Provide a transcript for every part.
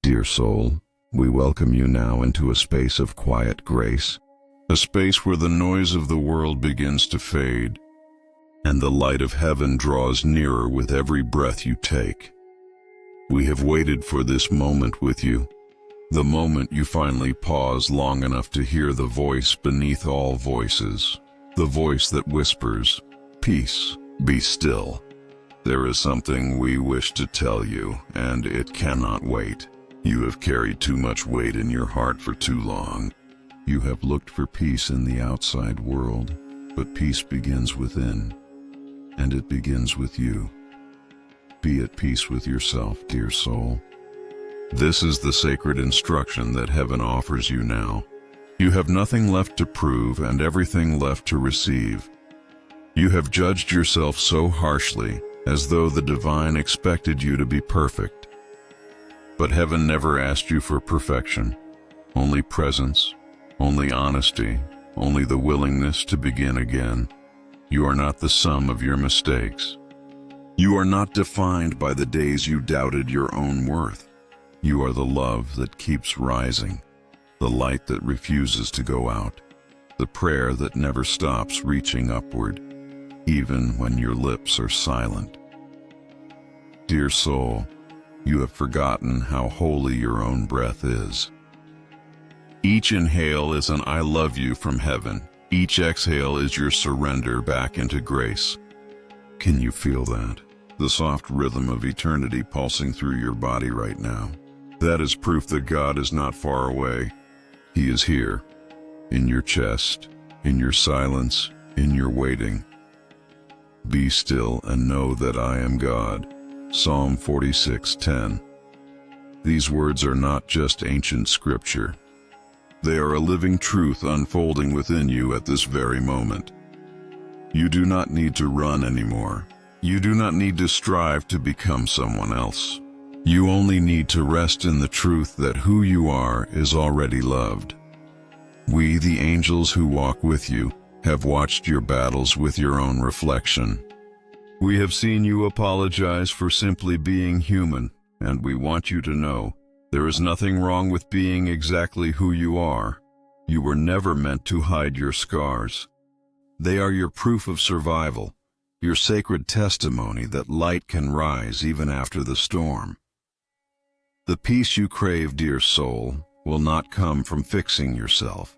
Dear soul, we welcome you now into a space of quiet grace, a space where the noise of the world begins to fade, and the light of heaven draws nearer with every breath you take. We have waited for this moment with you, the moment you finally pause long enough to hear the voice beneath all voices, the voice that whispers, "Peace, be still." There is something we wish to tell you, and it cannot wait. You have carried too much weight in your heart for too long. You have looked for peace in the outside world, but peace begins within, and it begins with you. Be at peace with yourself, dear soul. This is the sacred instruction that heaven offers you now. You have nothing left to prove and everything left to receive. You have judged yourself so harshly, as though the divine expected you to be perfect. But heaven never asked you for perfection, only presence, only honesty, only the willingness to begin again. You are not the sum of your mistakes. You are not defined by the days you doubted your own worth. You are the love that keeps rising, the light that refuses to go out, the prayer that never stops reaching upward, even when your lips are silent. Dear soul, you have forgotten how holy your own breath is. Each inhale is an "I love you" from heaven. Each exhale is your surrender back into grace. Can you feel that? The soft rhythm of eternity pulsing through your body right now. That is proof that God is not far away. He is here, in your chest, in your silence, in your waiting. Be still and know that I am God. Psalm 46:10. These words are not just ancient scripture. They are a living truth unfolding within you at this very moment. You do not need to run anymore. You do not need to strive to become someone else. You only need to rest in the truth that who you are is already loved. We, the angels who walk with you, have watched your battles with your own reflection. We have seen you apologize for simply being human, and we want you to know there is nothing wrong with being exactly who you are. You were never meant to hide your scars. They are your proof of survival, your sacred testimony that light can rise even after the storm. The peace you crave, dear soul, will not come from fixing yourself.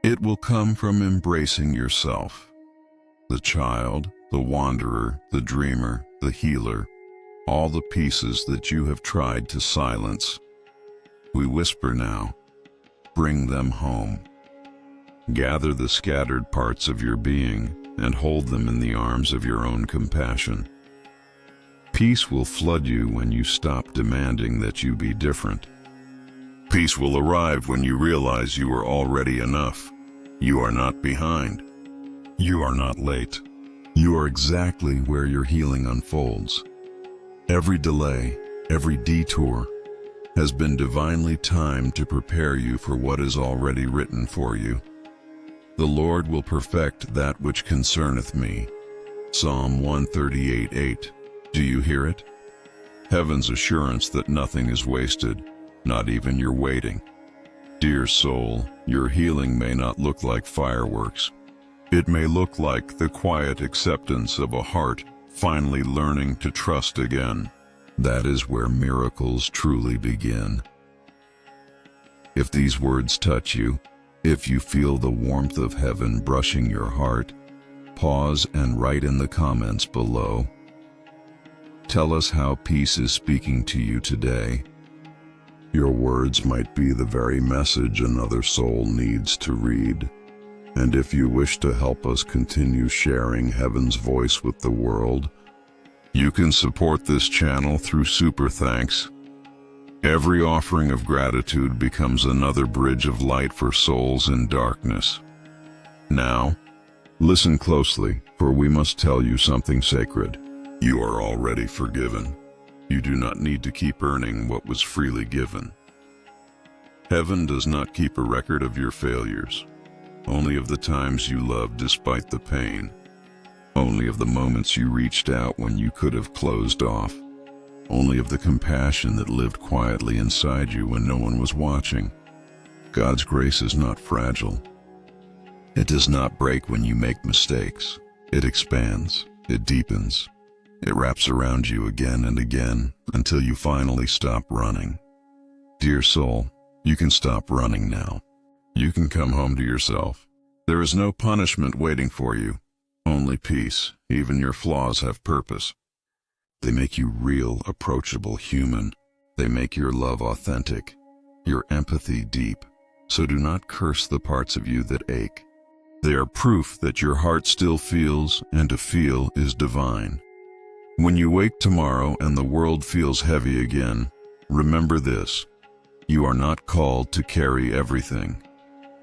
It will come from embracing yourself. The child, the wanderer, the dreamer, the healer, all the pieces that you have tried to silence. We whisper now, bring them home. Gather the scattered parts of your being and hold them in the arms of your own compassion. Peace will flood you when you stop demanding that you be different. Peace will arrive when you realize you are already enough. You are not behind. You are not late. You are exactly where your healing unfolds. Every delay, every detour, has been divinely timed to prepare you for what is already written for you. The Lord will perfect that which concerneth me. Psalm 138:8. Do you hear it? Heaven's assurance that nothing is wasted, not even your waiting. Dear soul, your healing may not look like fireworks. It may look like the quiet acceptance of a heart finally learning to trust again. That is where miracles truly begin. If these words touch you, if you feel the warmth of heaven brushing your heart, pause and write in the comments below. Tell us how peace is speaking to you today. Your words might be the very message another soul needs to read. And if you wish to help us continue sharing heaven's voice with the world, you can support this channel through Super Thanks. Every offering of gratitude becomes another bridge of light for souls in darkness. Now, listen closely, for we must tell you something sacred. You are already forgiven. You do not need to keep earning what was freely given. Heaven does not keep a record of your failures, only of the times you loved despite the pain, only of the moments you reached out when you could have closed off. only of the compassion that lived quietly inside you when no one was watching. God's grace is not fragile. It does not break when you make mistakes. It expands, it deepens, it wraps around you again and again until you finally stop running. Dear soul, you can stop running now. You can come home to yourself. There is no punishment waiting for you, only peace. Even your flaws have purpose. They make you real, approachable, human. They make your love authentic, your empathy deep. So do not curse the parts of you that ache. They are proof that your heart still feels, and to feel is divine. When you wake tomorrow and the world feels heavy again, remember this: you are not called to carry everything.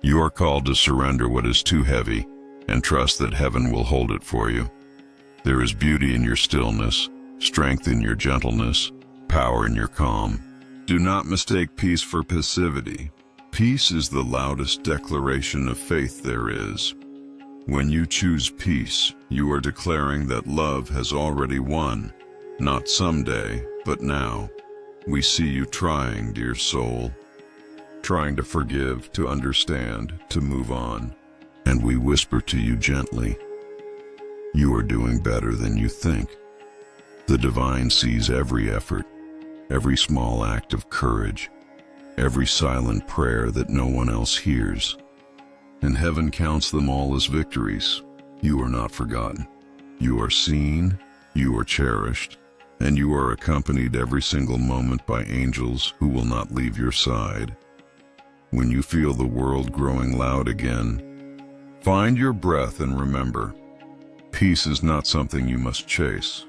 You are called to surrender what is too heavy and trust that heaven will hold it for you. There is beauty in your stillness, strength in your gentleness, power in your calm. Do not mistake peace for passivity. Peace is the loudest declaration of faith there is. When you choose peace, you are declaring that love has already won, not someday, but now. We see you trying, dear soul, trying to forgive, to understand, to move on. And we whisper to you gently, you are doing better than you think. The divine sees every effort, every small act of courage, every silent prayer that no one else hears. And heaven counts them all as victories. You are not forgotten. You are seen, you are cherished, and you are accompanied every single moment by angels who will not leave your side. When you feel the world growing loud again, find your breath and remember, peace is not something you must chase.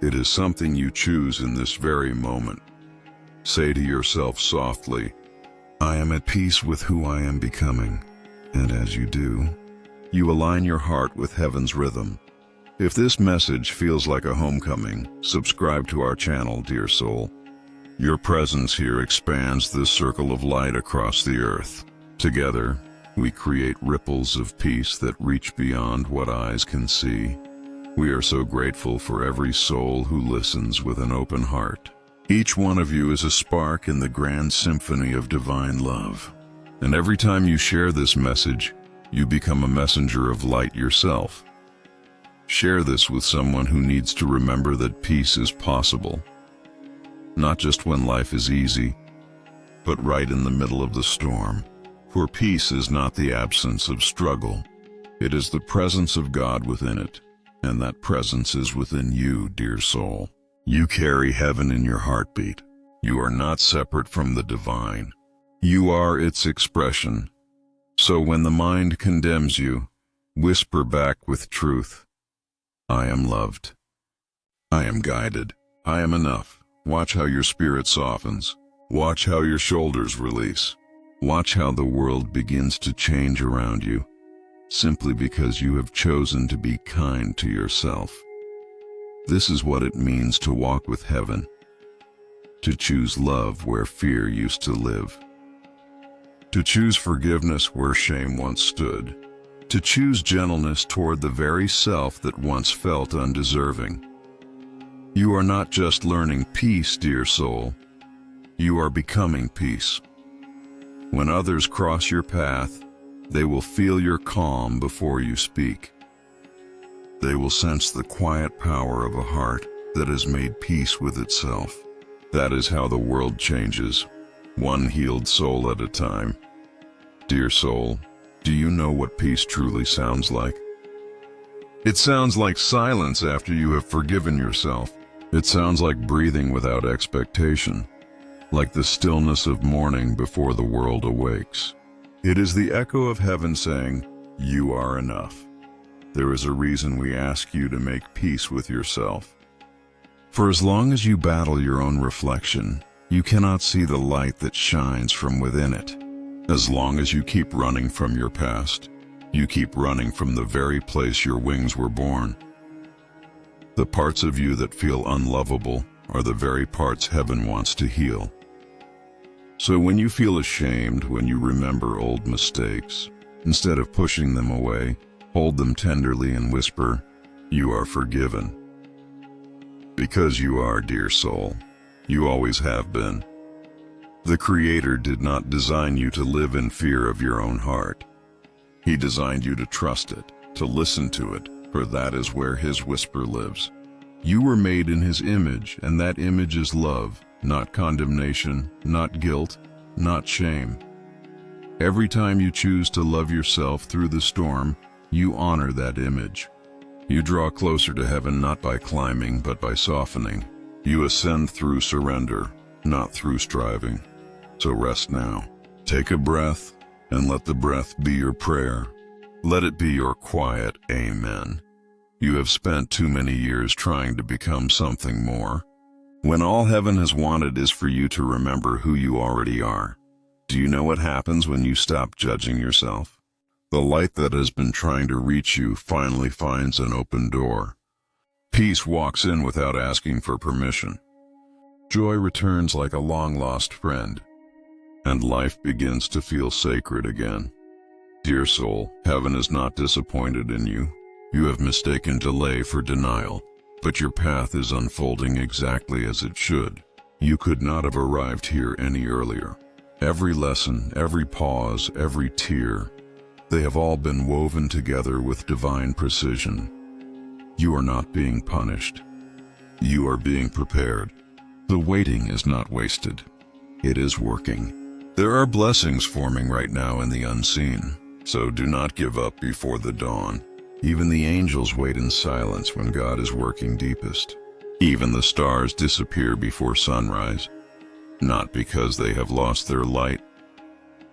It is something you choose in this very moment. Say to yourself softly, I am at peace with who I am becoming. And as you do, you align your heart with heaven's rhythm. If this message feels like a homecoming, subscribe to our channel, dear soul. Your presence here expands this circle of light across the earth. Together, we create ripples of peace that reach beyond what eyes can see. We are so grateful for every soul who listens with an open heart. Each one of you is a spark in the grand symphony of divine love. And every time you share this message, you become a messenger of light yourself. Share this with someone who needs to remember that peace is possible. Not just when life is easy, but right in the middle of the storm. For peace is not the absence of struggle. It is the presence of God within it. And that presence is within you, dear soul. You carry heaven in your heartbeat. You are not separate from the divine. You are its expression. So when the mind condemns you, whisper back with truth, I am loved. I am guided. I am enough. Watch how your spirit softens. Watch how your shoulders release. Watch how the world begins to change around you, simply because you have chosen to be kind to yourself. This is what it means to walk with heaven, to choose love where fear used to live, to choose forgiveness where shame once stood, to choose gentleness toward the very self that once felt undeserving. You are not just learning peace, dear soul. You are becoming peace. When others cross your path, they will feel your calm before you speak. They will sense the quiet power of a heart that has made peace with itself. That is how the world changes, one healed soul at a time. Dear soul, do you know what peace truly sounds like? It sounds like silence after you have forgiven yourself. It sounds like breathing without expectation, like the stillness of morning before the world awakes. It is the echo of heaven saying, you are enough. There is a reason we ask you to make peace with yourself. For as long as you battle your own reflection, you cannot see the light that shines from within it. As long as you keep running from your past, you keep running from the very place your wings were born. The parts of you that feel unlovable are the very parts heaven wants to heal. So when you feel ashamed, when you remember old mistakes, instead of pushing them away, hold them tenderly and whisper, you are forgiven. Because you are, dear soul. You always have been. The Creator did not design you to live in fear of your own heart. He designed you to trust it, to listen to it, for that is where His whisper lives. You were made in His image, and that image is love, not condemnation, not guilt, not shame. Every time you choose to love yourself through the storm, you honor that image. You draw closer to heaven not by climbing, but by softening. You ascend through surrender, not through striving. So rest now. Take a breath, and let the breath be your prayer. Let it be your quiet amen. You have spent too many years trying to become something more, when all heaven has wanted is for you to remember who you already are. Do you know what happens when you stop judging yourself? The light that has been trying to reach you finally finds an open door. Peace walks in without asking for permission. Joy returns like a long-lost friend, and life begins to feel sacred again. Dear soul, heaven is not disappointed in you. You have mistaken delay for denial, but your path is unfolding exactly as it should. You could not have arrived here any earlier. Every lesson, every pause, every tear, they have all been woven together with divine precision. You are not being punished. You are being prepared. The waiting is not wasted. It is working. There are blessings forming right now in the unseen, so do not give up before the dawn. Even the angels wait in silence when God is working deepest. Even the stars disappear before sunrise, not because they have lost their light,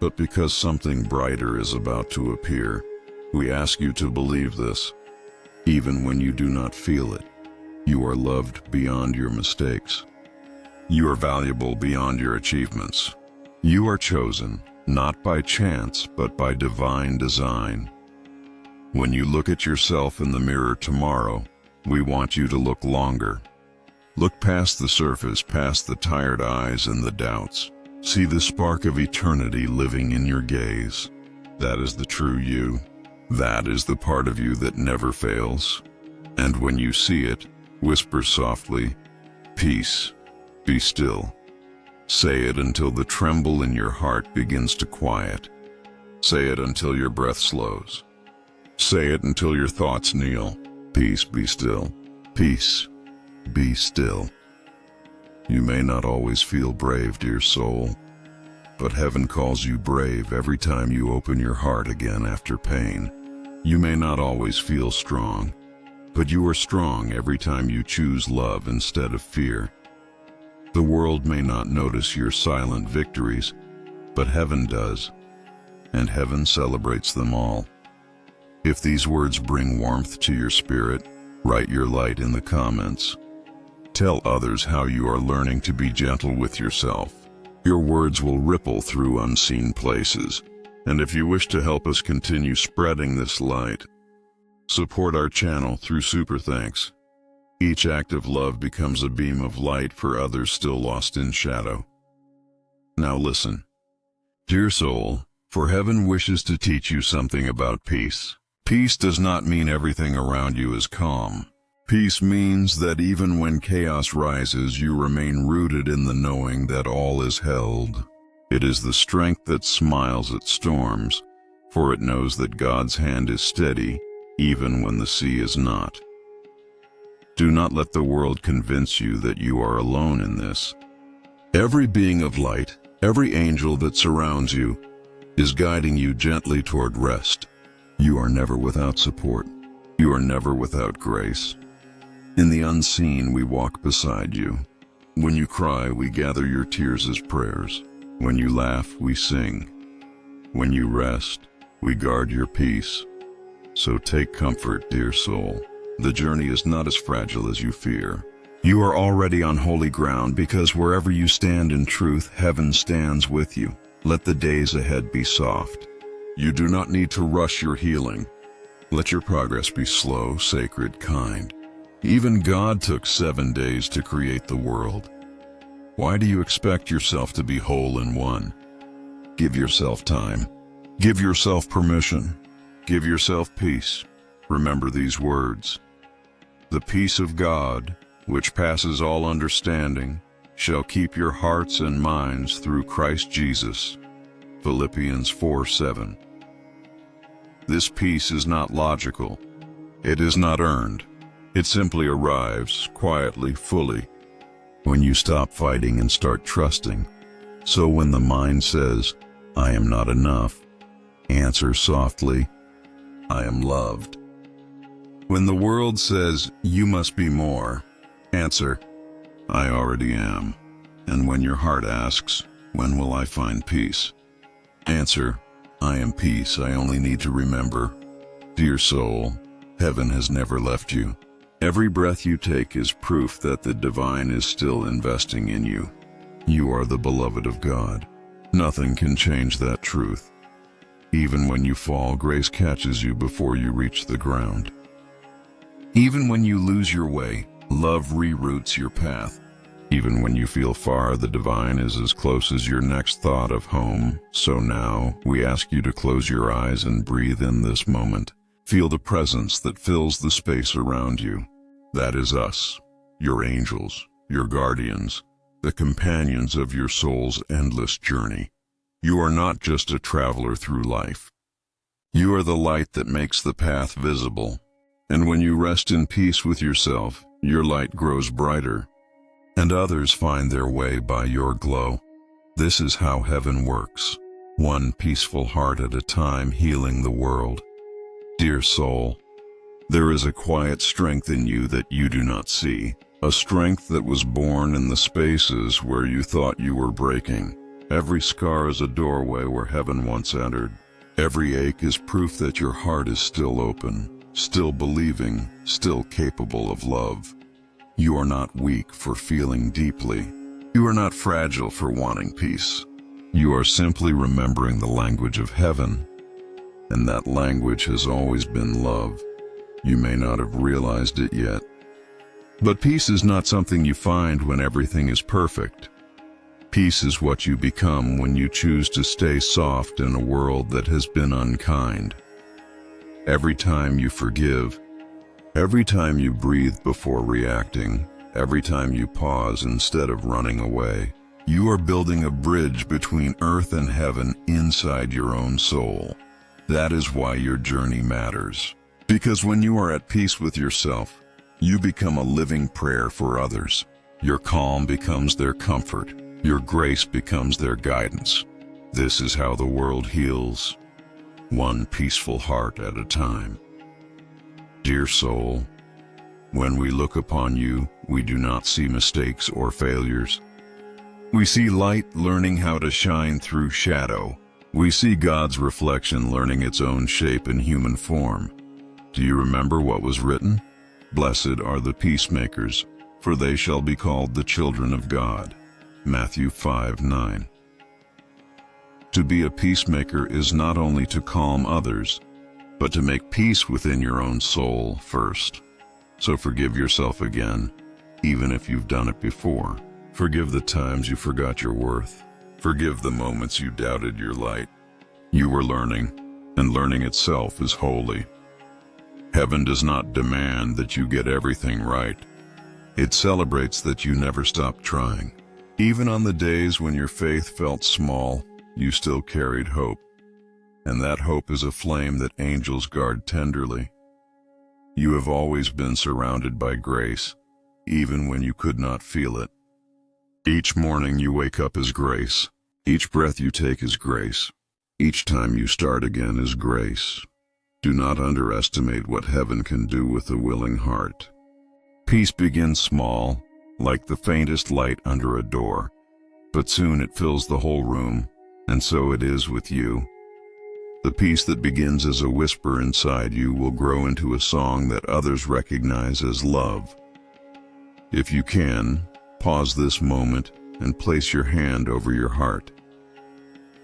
but because something brighter is about to appear. We ask you to believe this, even when you do not feel it. You are loved beyond your mistakes. You are valuable beyond your achievements. You are chosen, not by chance, but by divine design. When you look at yourself in the mirror tomorrow, we want you to look longer. Look past the surface, past the tired eyes and the doubts. See the spark of eternity living in your gaze. That is the true you. That is the part of you that never fails. And when you see it, whisper softly, "Peace, be still." Say it until the tremble in your heart begins to quiet. Say it until your breath slows. Say it until your thoughts kneel. Peace, be still. Peace, be still. You may not always feel brave, dear soul, but heaven calls you brave every time you open your heart again after pain. You may not always feel strong, but you are strong every time you choose love instead of fear. The world may not notice your silent victories, but heaven does, and heaven celebrates them all. If these words bring warmth to your spirit, write your light in the comments. Tell others how you are learning to be gentle with yourself. Your words will ripple through unseen places. And if you wish to help us continue spreading this light, support our channel through super thanks. Each act of love becomes a beam of light for others still lost in shadow. Now listen. Dear soul, for heaven wishes to teach you something about peace. Peace does not mean everything around you is calm. Peace means that even when chaos rises, you remain rooted in the knowing that all is held. It is the strength that smiles at storms, for it knows that God's hand is steady, even when the sea is not. Do not let the world convince you that you are alone in this. Every being of light, every angel that surrounds you, is guiding you gently toward rest. You are never without support. You are never without grace. In the unseen, we walk beside you. When you cry, we gather your tears as prayers. When you laugh, we sing. When you rest, we guard your peace. So take comfort, dear soul. The journey is not as fragile as you fear. You are already on holy ground because wherever you stand in truth, heaven stands with you. Let the days ahead be soft. You do not need to rush your healing. Let your progress be slow, sacred, kind. Even God took 7 days to create the world. Why do you expect yourself to be whole in one? Give yourself time. Give yourself permission. Give yourself peace. Remember these words. The peace of God, which passes all understanding, shall keep your hearts and minds through Christ Jesus. Philippians 4:7. This peace is not logical. It is not earned. It simply arrives, quietly, fully, when you stop fighting and start trusting. So when the mind says, "I am not enough," answer softly, "I am loved." When the world says, "You must be more," answer, "I already am." And when your heart asks, "When will I find peace?" answer, "I am peace. I only need to remember." Dear soul, heaven has never left you. Every breath you take is proof that the divine is still investing in you. You are the beloved of God. Nothing can change that truth. Even when you fall, grace catches you before you reach the ground. Even when you lose your way, love reroutes your path. Even when you feel far, the divine is as close as your next thought of home. So now, we ask you to close your eyes and breathe in this moment. Feel the presence that fills the space around you. That is us, your angels, your guardians, the companions of your soul's endless journey. You are not just a traveler through life. You are the light that makes the path visible. And when you rest in peace with yourself, your light grows brighter, and others find their way by your glow. This is how heaven works, one peaceful heart at a time, healing the world. Dear soul, there is a quiet strength in you that you do not see, a strength that was born in the spaces where you thought you were breaking. Every scar is a doorway where heaven once entered. Every ache is proof that your heart is still open, still believing, still capable of love. You are not weak for feeling deeply. You are not fragile for wanting peace. You are simply remembering the language of heaven, and that language has always been love. You may not have realized it yet. But peace is not something you find when everything is perfect. Peace is what you become when you choose to stay soft in a world that has been unkind. Every time you forgive, every time you breathe before reacting, every time you pause instead of running away, you are building a bridge between earth and heaven inside your own soul. That is why your journey matters. Because when you are at peace with yourself, you become a living prayer for others. Your calm becomes their comfort. Your grace becomes their guidance. This is how the world heals, one peaceful heart at a time. Dear soul, when we look upon you, we do not see mistakes or failures. We see light learning how to shine through shadow. We see God's reflection learning its own shape in human form. Do you remember what was written? Blessed are the peacemakers, for they shall be called the children of God. Matthew 5:9. To be a peacemaker is not only to calm others, but to make peace within your own soul first. So forgive yourself again, even if you've done it before. Forgive the times you forgot your worth. Forgive the moments you doubted your light. You were learning, and learning itself is holy. Heaven does not demand that you get everything right. It celebrates that you never stopped trying. Even on the days when your faith felt small, you still carried hope. And that hope is a flame that angels guard tenderly. You have always been surrounded by grace, even when you could not feel it. Each morning you wake up is grace. Each breath you take is grace. Each time you start again is grace. Do not underestimate what heaven can do with a willing heart. Peace begins small, like the faintest light under a door, but soon it fills the whole room, and so it is with you. The peace that begins as a whisper inside you will grow into a song that others recognize as love. If you can, pause this moment and place your hand over your heart.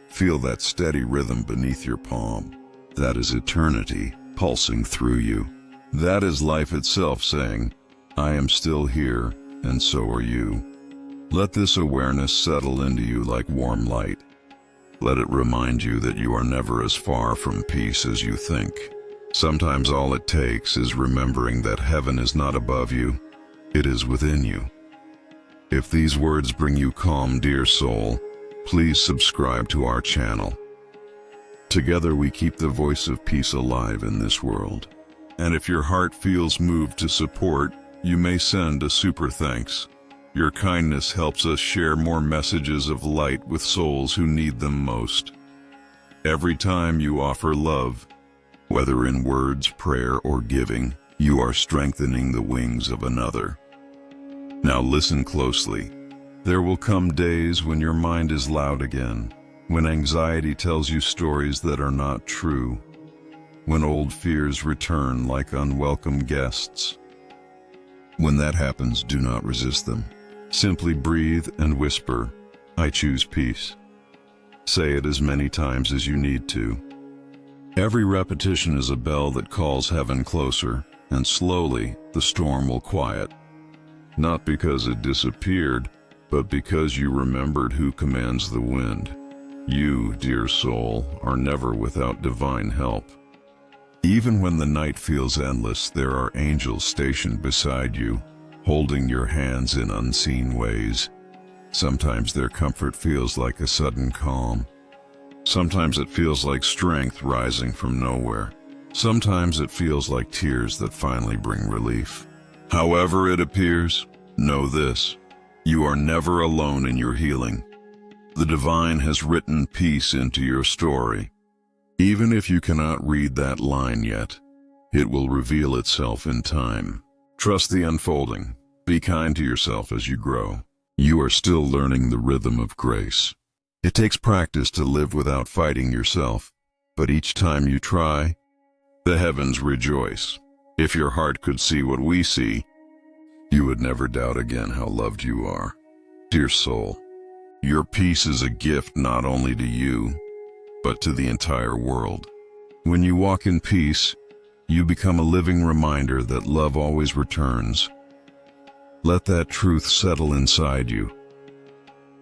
Feel that steady rhythm beneath your palm. That is eternity pulsing through you. That is life itself saying, I am still here, and so are you. Let this awareness settle into you like warm light. Let it remind you that you are never as far from peace as you think. Sometimes all it takes is remembering that heaven is not above you, It is within you. If these words bring you calm, dear soul, please subscribe to our channel. Together we keep the voice of peace alive in this world. And if your heart feels moved to support, you may send a super thanks. Your kindness helps us share more messages of light with souls who need them most. Every time you offer love, whether in words, prayer, or giving, you are strengthening the wings of another. Now listen closely. There will come days when your mind is loud again, when anxiety tells you stories that are not true, when old fears return like unwelcome guests. When that happens, do not resist them. Simply breathe and whisper, "I choose peace." Say it as many times as you need to. Every repetition is a bell that calls heaven closer, and slowly the storm will quiet. Not because it disappeared, but because you remembered who commands the wind. You, dear soul, are never without divine help. Even when the night feels endless, there are angels stationed beside you, holding your hands in unseen ways. Sometimes their comfort feels like a sudden calm. Sometimes it feels like strength rising from nowhere. Sometimes it feels like tears that finally bring relief. However it appears, know this: you are never alone in your healing. The divine has written peace into your story. Even if you cannot read that line yet, it will reveal itself in time. Trust the unfolding. Be kind to yourself as you grow. You are still learning the rhythm of grace. It takes practice to live without fighting yourself, but each time you try, the heavens rejoice. If your heart could see what we see, you would never doubt again how loved you are. Dear soul, your peace is a gift not only to you, but to the entire world. When you walk in peace, you become a living reminder that love always returns. Let that truth settle inside you.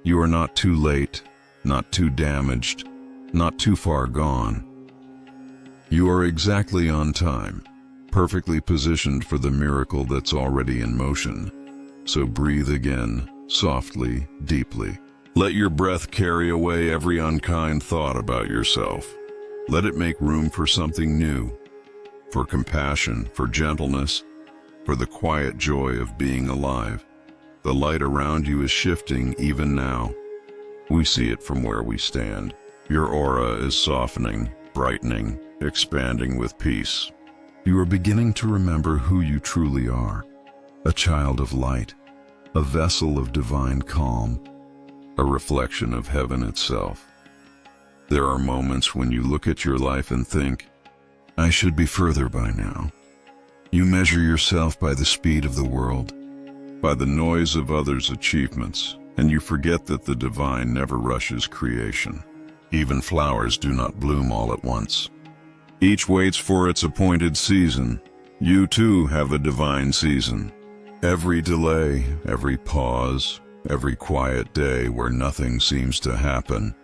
You are not too late, not too damaged, not too far gone. You are exactly on time, perfectly positioned for the miracle that's already in motion. So breathe again, softly, deeply. Let your breath carry away every unkind thought about yourself. Let it make room for something new, for compassion, for gentleness, for the quiet joy of being alive. The light around you is shifting even now. We see it from where we stand. Your aura is softening, brightening, expanding with peace. You are beginning to remember who you truly are: a child of light, a vessel of divine calm, a reflection of heaven itself. There are moments when you look at your life and think, "I should be further by now." You measure yourself by the speed of the world, by the noise of others' achievements, and you forget that the divine never rushes creation. Even flowers do not bloom all at once. Each waits for its appointed season. You too have a divine season. Every delay, every pause, every quiet day where nothing seems to happen,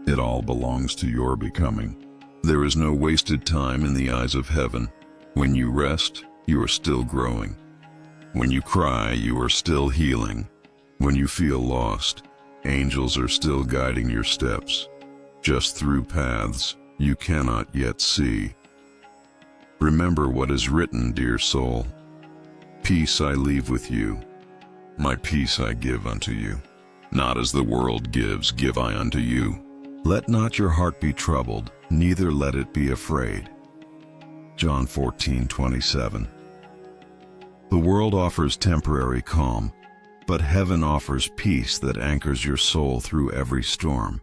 it all belongs to your becoming. There is no wasted time in the eyes of heaven. When you rest, you are still growing. When you cry, you are still healing. When you feel lost, angels are still guiding your steps, just through paths you cannot yet see. Remember what is written, dear soul. Peace I leave with you. My peace I give unto you. Not as the world gives, give I unto you. Let not your heart be troubled, neither let it be afraid. John 14:27. The world offers temporary calm, but heaven offers peace that anchors your soul through every storm.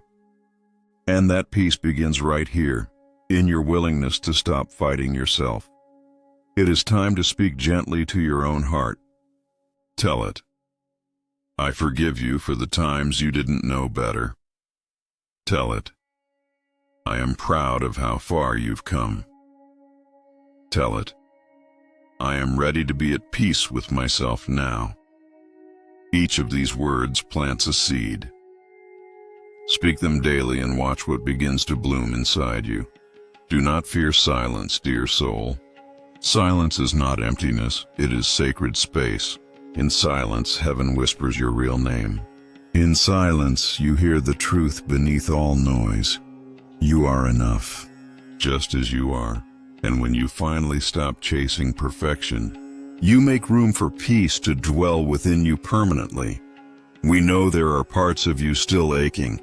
And that peace begins right here, in your willingness to stop fighting yourself. It is time to speak gently to your own heart. Tell it, "I forgive you for the times you didn't know better." Tell it, "I am proud of how far you've come." Tell it, "I am ready to be at peace with myself now." Each of these words plants a seed. Speak them daily and watch what begins to bloom inside you. Do not fear silence, dear soul. Silence is not emptiness, it is sacred space. In silence, heaven whispers your real name. In silence, you hear the truth beneath all noise. You are enough, just as you are. And when you finally stop chasing perfection, you make room for peace to dwell within you permanently. We know there are parts of you still aching,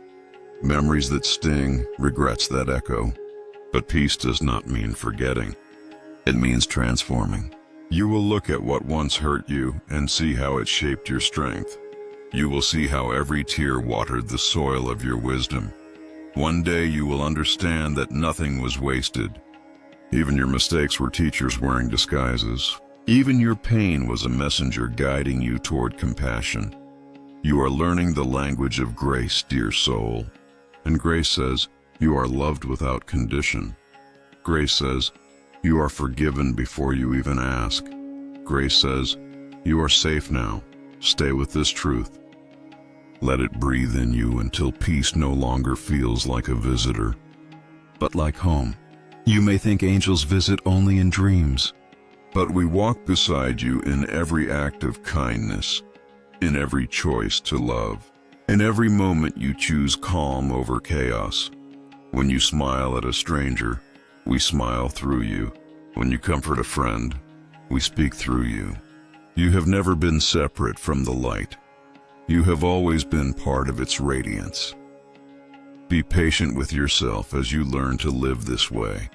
memories that sting, regrets that echo. But peace does not mean forgetting. It means transforming. You will look at what once hurt you and see how it shaped your strength. You will see how every tear watered the soil of your wisdom. One day you will understand that nothing was wasted. Even your mistakes were teachers wearing disguises. Even your pain was a messenger guiding you toward compassion. You are learning the language of grace, dear soul. And grace says, you are loved without condition. Grace says, you are forgiven before you even ask. Grace says, you are safe now. Stay with this truth. Let it breathe in you until peace no longer feels like a visitor, but like home. You may think angels visit only in dreams, but we walk beside you in every act of kindness, in every choice to love, in every moment you choose calm over chaos. When you smile at a stranger, we smile through you. When you comfort a friend, we speak through you. You have never been separate from the light. You have always been part of its radiance. Be patient with yourself as you learn to live this way.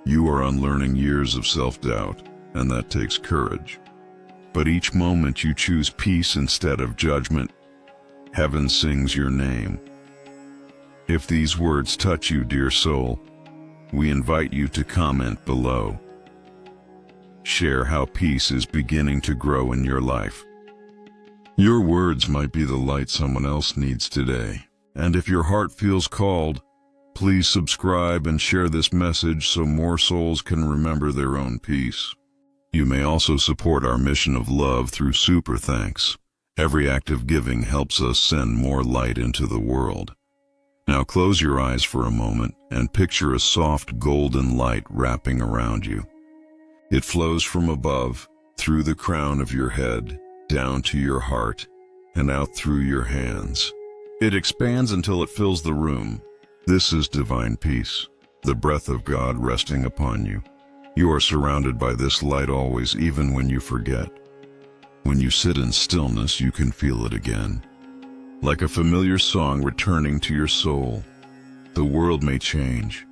You are unlearning years of self-doubt, and that takes courage. But each moment you choose peace instead of judgment, heaven sings your name. If these words touch you, dear soul, we invite you to comment below. Share how peace is beginning to grow in your life. Your words might be the light someone else needs today. And if your heart feels called, please subscribe and share this message so more souls can remember their own peace. You may also support our mission of love through super thanks. Every act of giving helps us send more light into the world. Now close your eyes for a moment and picture a soft golden light wrapping around you. It flows from above, through the crown of your head, down to your heart, and out through your hands. It expands until it fills the room. This is divine peace, the breath of God resting upon you. You are surrounded by this light always, even when you forget. When you sit in stillness, you can feel it again. Like a familiar song returning to your soul. The world may change,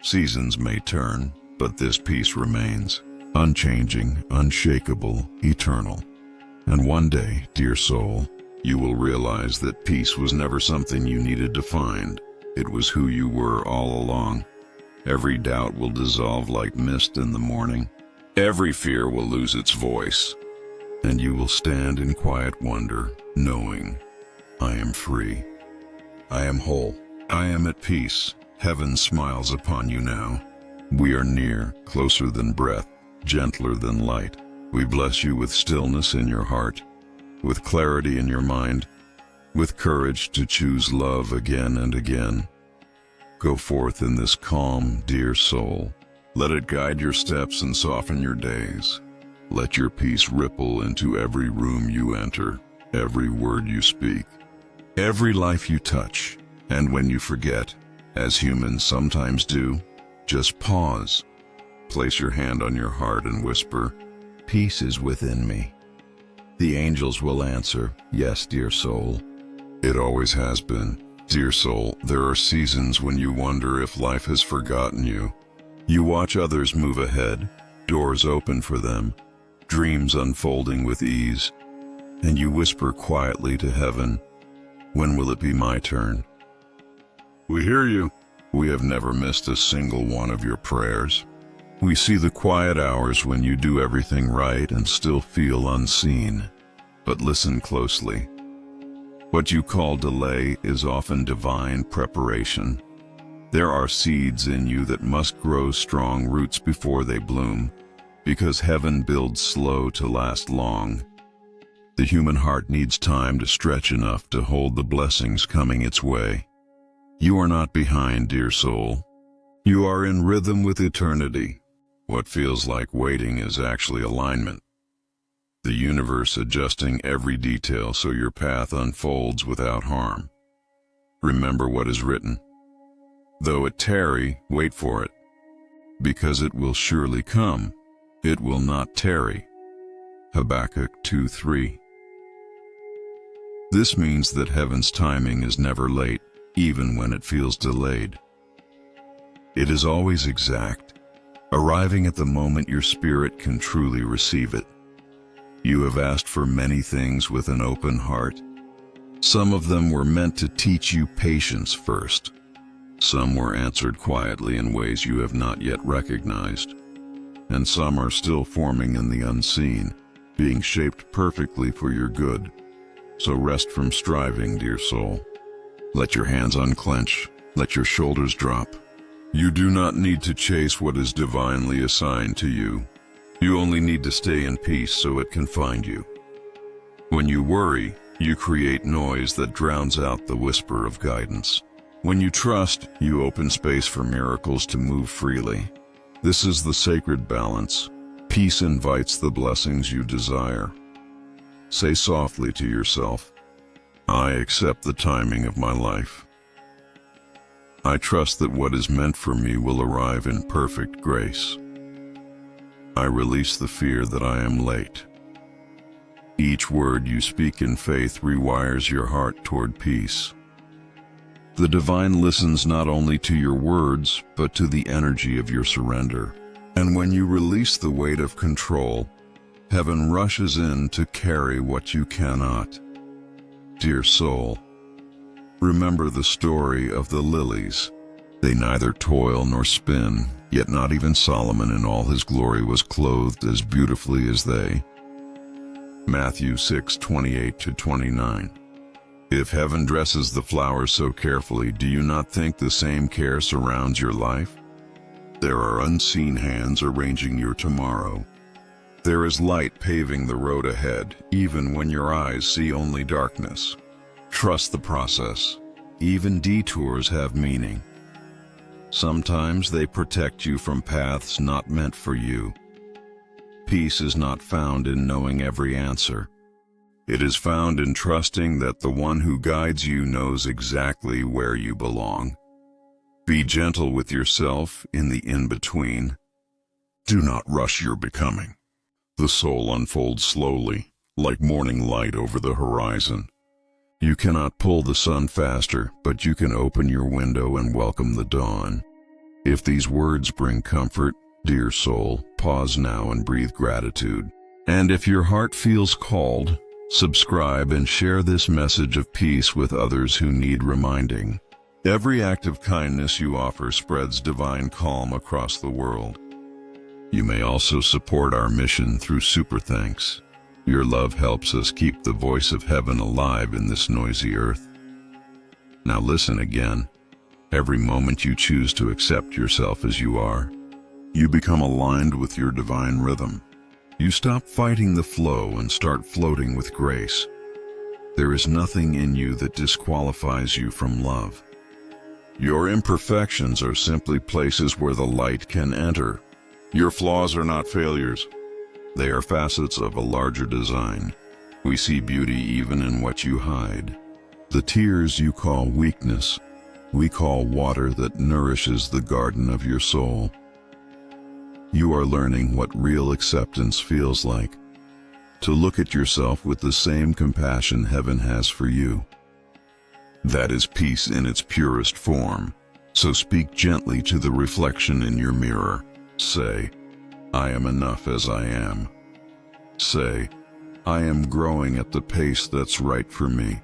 seasons may turn, but this peace remains, unchanging, unshakable, eternal. And one day, dear soul, you will realize that peace was never something you needed to find. It was who you were all along. Every doubt will dissolve like mist in the morning. Every fear will lose its voice. And you will stand in quiet wonder, knowing, I am free. I am whole. I am at peace. Heaven smiles upon you now. We are near, closer than breath, gentler than light. We bless you with stillness in your heart, with clarity in your mind, with courage to choose love again and again. Go forth in this calm, dear soul. Let it guide your steps and soften your days. Let your peace ripple into every room you enter, every word you speak, every life you touch. And when you forget, as humans sometimes do, just pause. Place your hand on your heart and whisper, peace is within me. The angels will answer, yes, dear soul. It always has been. Dear soul, there are seasons when you wonder if life has forgotten you. You watch others move ahead, doors open for them, dreams unfolding with ease, and you whisper quietly to heaven, when will it be my turn? We hear you. We have never missed a single one of your prayers. We see the quiet hours when you do everything right and still feel unseen. But listen closely. What you call delay is often divine preparation. There are seeds in you that must grow strong roots before they bloom, because heaven builds slow to last long. The human heart needs time to stretch enough to hold the blessings coming its way. You are not behind, dear soul. You are in rhythm with eternity. What feels like waiting is actually alignment. the universe adjusting every detail so your path unfolds without harm. Remember what is written. Though it tarry, wait for it, because it will surely come. It will not tarry. Habakkuk 2:3. This means that heaven's timing is never late, even when it feels delayed. It is always exact, arriving at the moment your spirit can truly receive it. You have asked for many things with an open heart. Some of them were meant to teach you patience first. Some were answered quietly in ways you have not yet recognized. And some are still forming in the unseen, being shaped perfectly for your good. So rest from striving, dear soul. Let your hands unclench. Let your shoulders drop. You do not need to chase what is divinely assigned to you. You only need to stay in peace so it can find you. When you worry, you create noise that drowns out the whisper of guidance. When you trust, you open space for miracles to move freely. This is the sacred balance. Peace invites the blessings you desire. Say softly to yourself, I accept the timing of my life. I trust that what is meant for me will arrive in perfect grace. I release the fear that I am late. Each word you speak in faith rewires your heart toward peace. The divine listens not only to your words, but to the energy of your surrender. And when you release the weight of control, heaven rushes in to carry what you cannot. Dear soul, remember the story of the lilies. They neither toil nor spin, yet not even Solomon in all his glory was clothed as beautifully as they. Matthew 6:28-29. If heaven dresses the flowers so carefully, do you not think the same care surrounds your life? There are unseen hands arranging your tomorrow. There is light paving the road ahead, even when your eyes see only darkness. Trust the process. Even detours have meaning. Sometimes they protect you from paths not meant for you. Peace is not found in knowing every answer. It is found in trusting that the one who guides you knows exactly where you belong. Be gentle with yourself in the in-between. Do not rush your becoming. The soul unfolds slowly, like morning light over the horizon. You cannot pull the sun faster, but you can open your window and welcome the dawn. If these words bring comfort, dear soul, pause now and breathe gratitude. And if your heart feels called, subscribe and share this message of peace with others who need reminding. Every act of kindness you offer spreads divine calm across the world. You may also support our mission through Super Thanks. Your love helps us keep the voice of heaven alive in this noisy earth. Now listen again. Every moment you choose to accept yourself as you are, you become aligned with your divine rhythm. You stop fighting the flow and start floating with grace. There is nothing in you that disqualifies you from love. Your imperfections are simply places where the light can enter. Your flaws are not failures. They are facets of a larger design. We see beauty even in what you hide. The tears you call weakness, we call water that nourishes the garden of your soul. You are learning what real acceptance feels like. To look at yourself with the same compassion heaven has for you. That is peace in its purest form. So speak gently to the reflection in your mirror. Say, I am enough as I am. Say, I am growing at the pace that's right for me.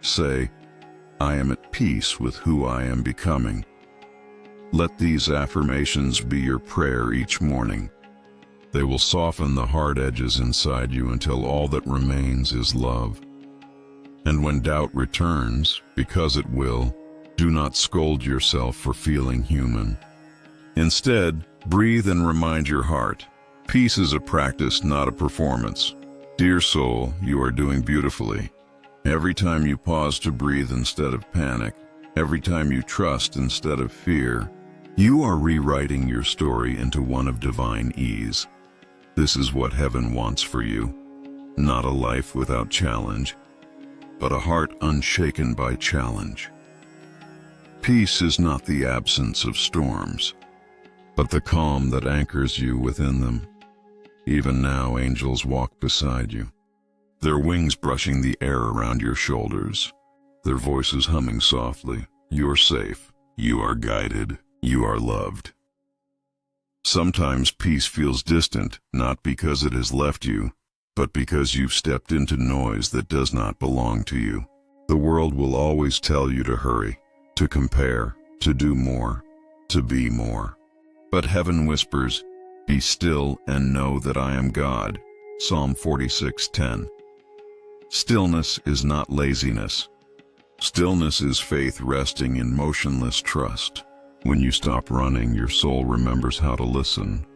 Say, I am at peace with who I am becoming. Let these affirmations be your prayer each morning. They will soften the hard edges inside you until all that remains is love. And when doubt returns, because it will, do not scold yourself for feeling human. Instead, breathe and remind your heart. Peace is a practice, not a performance. Dear soul, you are doing beautifully. Every time you pause to breathe instead of panic, every time you trust instead of fear, you are rewriting your story into one of divine ease. This is what heaven wants for you. not a life without challenge, but a heart unshaken by challenge. Peace is not the absence of storms, but the calm that anchors you within them. Even now, angels walk beside you, their wings brushing the air around your shoulders, their voices humming softly. You're safe, you are guided, you are loved. Sometimes peace feels distant, not because it has left you, but because you've stepped into noise that does not belong to you. The world will always tell you to hurry, to compare, to do more, to be more. But heaven whispers, "Be still and know that I am God." Psalm 46:10. Stillness is not laziness. Stillness is faith resting in motionless trust. When you stop running, your soul remembers how to listen.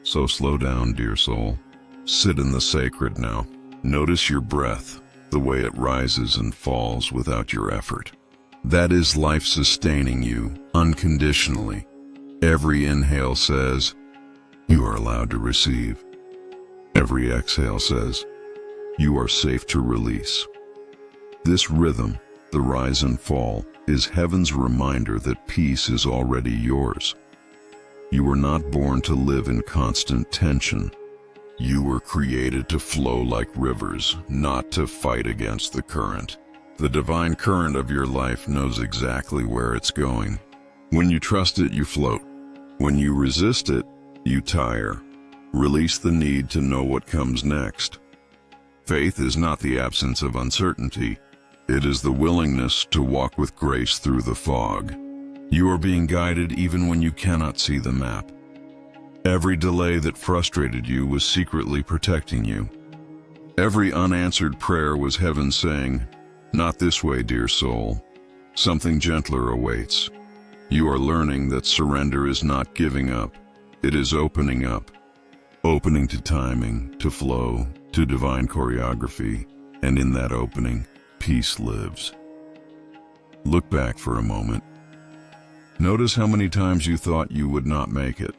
So slow down, dear soul. Sit in the sacred now. Notice your breath, the way it rises and falls without your effort. That is life sustaining you unconditionally. Every inhale says, you are allowed to receive. Every exhale says, you are safe to release. This rhythm, the rise and fall, is heaven's reminder that peace is already yours. You were not born to live in constant tension. You were created to flow like rivers, not to fight against the current. The divine current of your life knows exactly where it's going. When you trust it, you float. When you resist it, you tire. Release the need to know what comes next. Faith is not the absence of uncertainty. It is the willingness to walk with grace through the fog. You are being guided even when you cannot see the map. Every delay that frustrated you was secretly protecting you. Every unanswered prayer was heaven saying, "Not this way, dear soul. Something gentler awaits." You are learning that surrender is not giving up. It is opening up. Opening to timing, to flow, to divine choreography, and in that opening, peace lives. Look back for a moment. Notice how many times you thought you would not make it,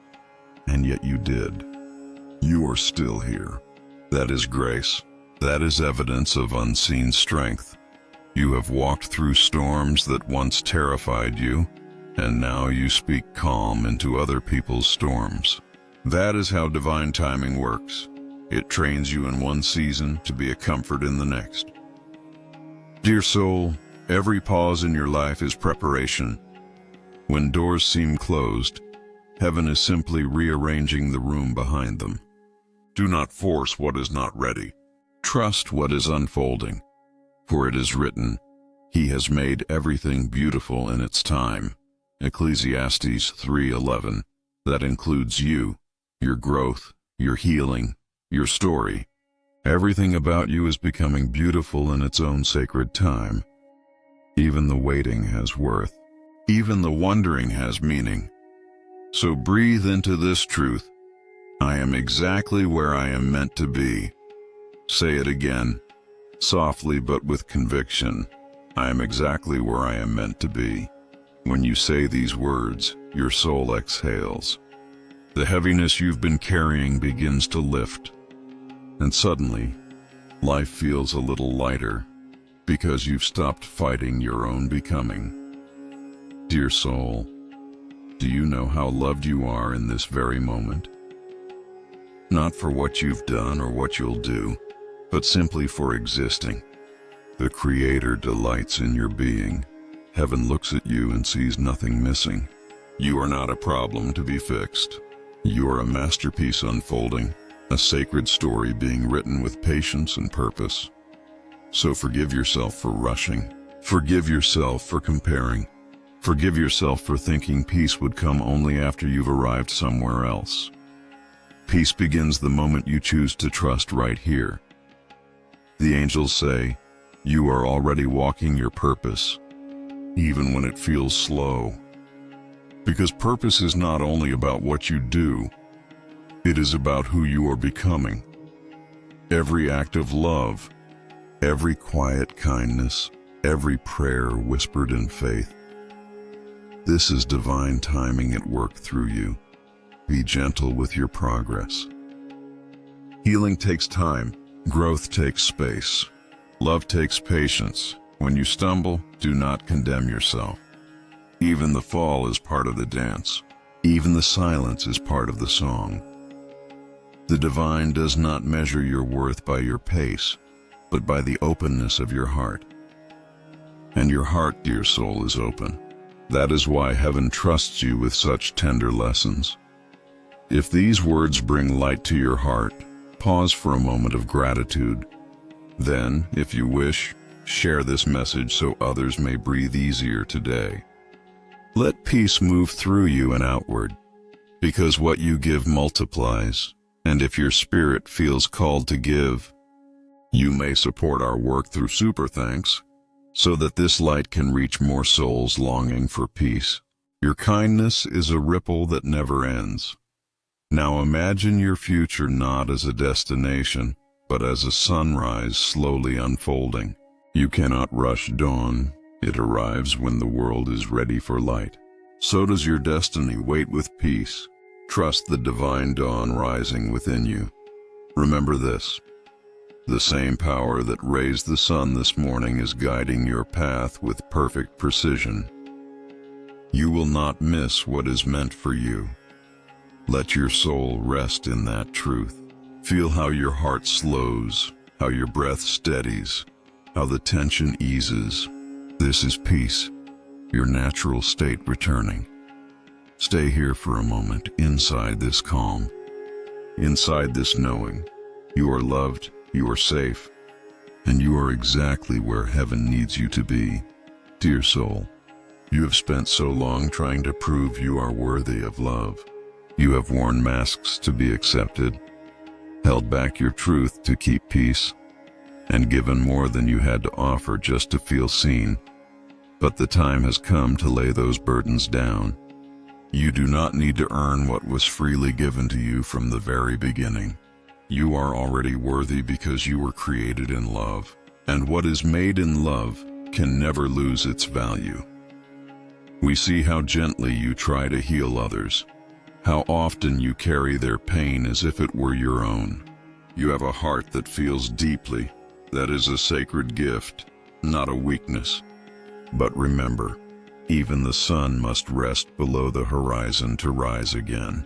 and yet you did. You are still here. That is grace. That is evidence of unseen strength. You have walked through storms that once terrified you, and now you speak calm into other people's storms. That is how divine timing works. It trains you in one season to be a comfort in the next. Dear soul, every pause in your life is preparation. When doors seem closed, heaven is simply rearranging the room behind them. Do not force what is not ready. Trust what is unfolding. For it is written, "He has made everything beautiful in its time." Ecclesiastes 3:11. That includes you, your growth, your healing, your story. Everything about you is becoming beautiful in its own sacred time. Even the waiting has worth. Even the wondering has meaning. So breathe into this truth. I am exactly where I am meant to be. Say it again, softly but with conviction. I am exactly where I am meant to be. When you say these words, your soul exhales. The heaviness you've been carrying begins to lift. And suddenly, life feels a little lighter because you've stopped fighting your own becoming. Dear soul, do you know how loved you are in this very moment? Not for what you've done or what you'll do, but simply for existing. The Creator delights in your being. Heaven looks at you and sees nothing missing. You are not a problem to be fixed. You are a masterpiece unfolding, a sacred story being written with patience and purpose. So forgive yourself for rushing. Forgive yourself for comparing. Forgive yourself for thinking peace would come only after you've arrived somewhere else. Peace begins the moment you choose to trust right here. The angels say, you are already walking your purpose, even when it feels slow. Because purpose is not only about what you do, it is about who you are becoming. Every act of love, every quiet kindness, every prayer whispered in faith. This is divine timing at work through you. Be gentle with your progress. Healing takes time, Growth takes space. Love takes patience. When you stumble, do not condemn yourself. Even the fall is part of the dance. Even the silence is part of the song. The divine does not measure your worth by your pace, but by the openness of your heart. And your heart, dear soul, is open. That is why heaven trusts you with such tender lessons. If these words bring light to your heart, pause for a moment of gratitude. Then, if you wish, share this message so others may breathe easier today. Let peace move through you and outward, because what you give multiplies, and if your spirit feels called to give, you may support our work through super thanks, so that this light can reach more souls longing for peace. Your kindness is a ripple that never ends. Now imagine your future not as a destination, but as a sunrise slowly unfolding. You cannot rush dawn. It arrives when the world is ready for light. So does your destiny. Wait with peace. Trust the divine dawn rising within you. Remember this: the same power that raised the sun this morning is guiding your path with perfect precision. You will not miss what is meant for you. Let your soul rest in that truth. Feel how your heart slows, how your breath steadies, how the tension eases. This is peace, your natural state returning. Stay here for a moment, inside this calm, inside this knowing. You are loved, you are safe, and you are exactly where heaven needs you to be. Dear soul, you have spent so long trying to prove you are worthy of love. You have worn masks to be accepted, held back your truth to keep peace, and given more than you had to offer just to feel seen. But the time has come to lay those burdens down. You do not need to earn what was freely given to you from the very beginning. You are already worthy because you were created in love, and what is made in love can never lose its value. We see how gently you try to heal others, how often you carry their pain as if it were your own. You have a heart that feels deeply. That is a sacred gift, not a weakness. But remember, even the sun must rest below the horizon to rise again.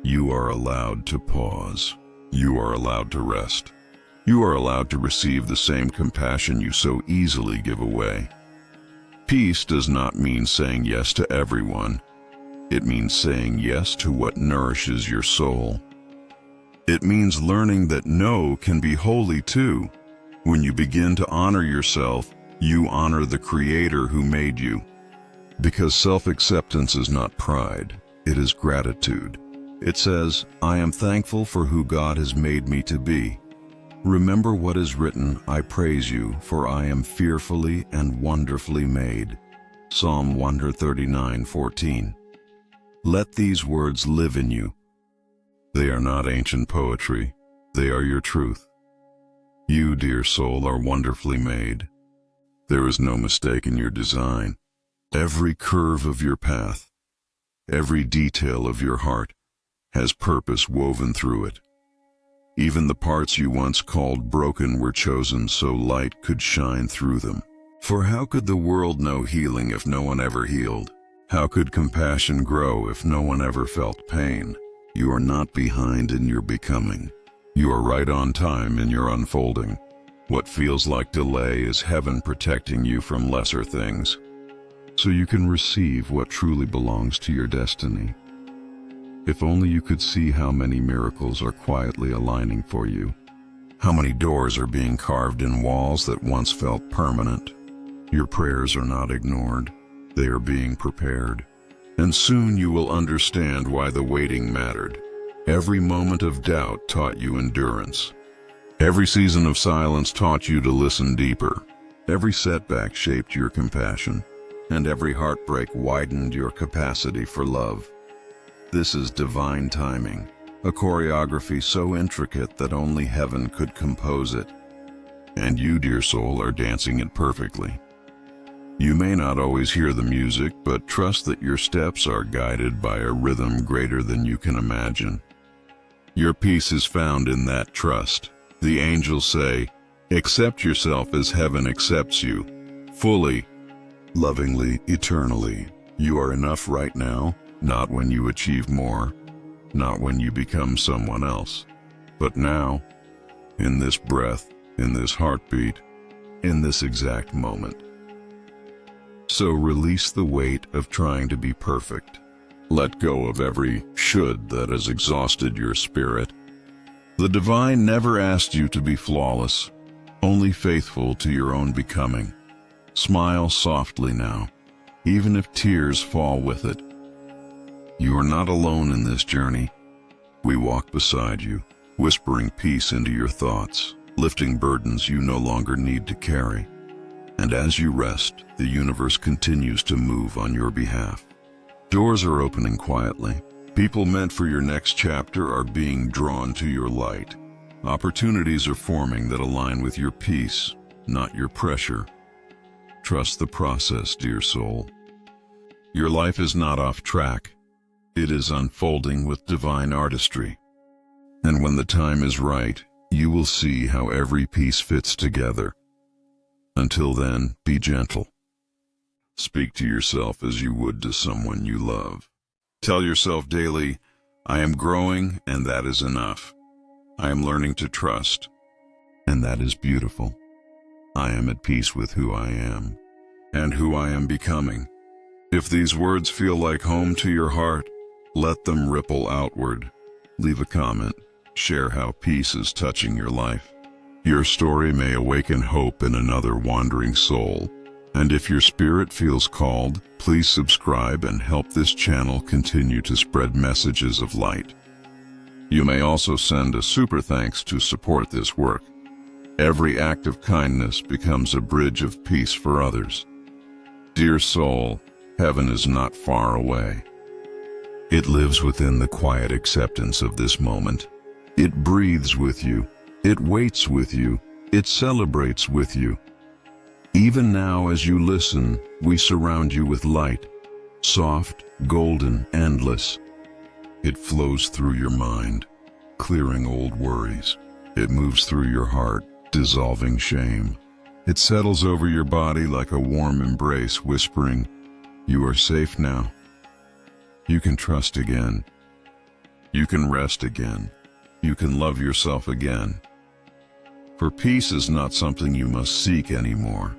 You are allowed to pause. You are allowed to rest. You are allowed to receive the same compassion you so easily give away. Peace does not mean saying yes to everyone. It means saying yes to what nourishes your soul. It means learning that no can be holy too. When you begin to honor yourself, you honor the Creator who made you. Because self-acceptance is not pride, it is gratitude. It says, I am thankful for who God has made me to be. Remember what is written, I praise you, for I am fearfully and wonderfully made. Psalm 139:14. Let these words live in you. They are not ancient poetry, they are your truth. You, dear soul, are wonderfully made. There is no mistake in your design. Every curve of your path, every detail of your heart, has purpose woven through it. Even the parts you once called broken were chosen so light could shine through them. For how could the world know healing if no one ever healed? How could compassion grow if no one ever felt pain? You are not behind in your becoming. You are right on time in your unfolding. What feels like delay is heaven protecting you from lesser things, so you can receive what truly belongs to your destiny. If only you could see how many miracles are quietly aligning for you. How many doors are being carved in walls that once felt permanent. Your prayers are not ignored. They are being prepared. And soon you will understand why the waiting mattered. Every moment of doubt taught you endurance. Every season of silence taught you to listen deeper. Every setback shaped your compassion, and every heartbreak widened your capacity for love. This is divine timing, a choreography so intricate that only heaven could compose it. And you, dear soul, are dancing it perfectly. You may not always hear the music, but trust that your steps are guided by a rhythm greater than you can imagine. Your peace is found in that trust. The angels say, accept yourself as heaven accepts you, fully, lovingly, eternally. You are enough right now, not when you achieve more, not when you become someone else, but now, in this breath, in this heartbeat, in this exact moment. So release the weight of trying to be perfect. Let go of every should that has exhausted your spirit. The divine never asked you to be flawless, only faithful to your own becoming. Smile softly now, even if tears fall with it. You are not alone in this journey. We walk beside you, whispering peace into your thoughts, lifting burdens you no longer need to carry. And as you rest, the universe continues to move on your behalf. Doors are opening quietly. People meant for your next chapter are being drawn to your light. Opportunities are forming that align with your peace, not your pressure. Trust the process, dear soul. Your life is not off track. It is unfolding with divine artistry. And when the time is right, you will see how every piece fits together. Until then, be gentle. Speak to yourself as you would to someone you love. Tell yourself daily, I am growing and that is enough. I am learning to trust, and that is beautiful. I am at peace with who I am and who I am becoming. If these words feel like home to your heart, let them ripple outward. Leave a comment. Share how peace is touching your life. Your story may awaken hope in another wandering soul. And if your spirit feels called, please subscribe and help this channel continue to spread messages of light. You may also send a super thanks to support this work. Every act of kindness becomes a bridge of peace for others. Dear soul, heaven is not far away. It lives within the quiet acceptance of this moment. It breathes with you. It waits with you. It celebrates with you. Even now as you listen, we surround you with light, soft, golden, endless. It flows through your mind, clearing old worries. It moves through your heart, dissolving shame. It settles over your body like a warm embrace, whispering, you are safe now. You can trust again. You can rest again. You can love yourself again. For peace is not something you must seek anymore.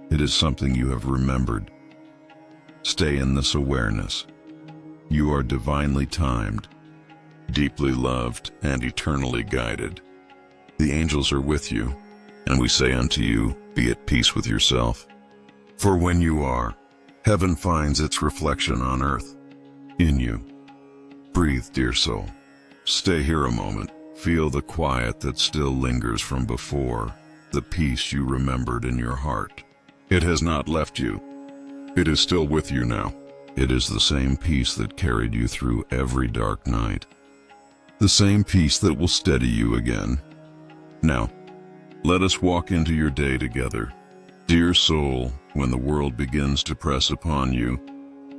It is something you have remembered. Stay in this awareness. You are divinely timed, deeply loved, and eternally guided. The angels are with you, and we say unto you, be at peace with yourself. For when you are, heaven finds its reflection on earth, in you. Breathe, dear soul. Stay here a moment. Feel the quiet that still lingers from before, the peace you remembered in your heart. It has not left you. It is still with you now. It is the same peace that carried you through every dark night. The same peace that will steady you again. Now, let us walk into your day together. Dear soul, when the world begins to press upon you,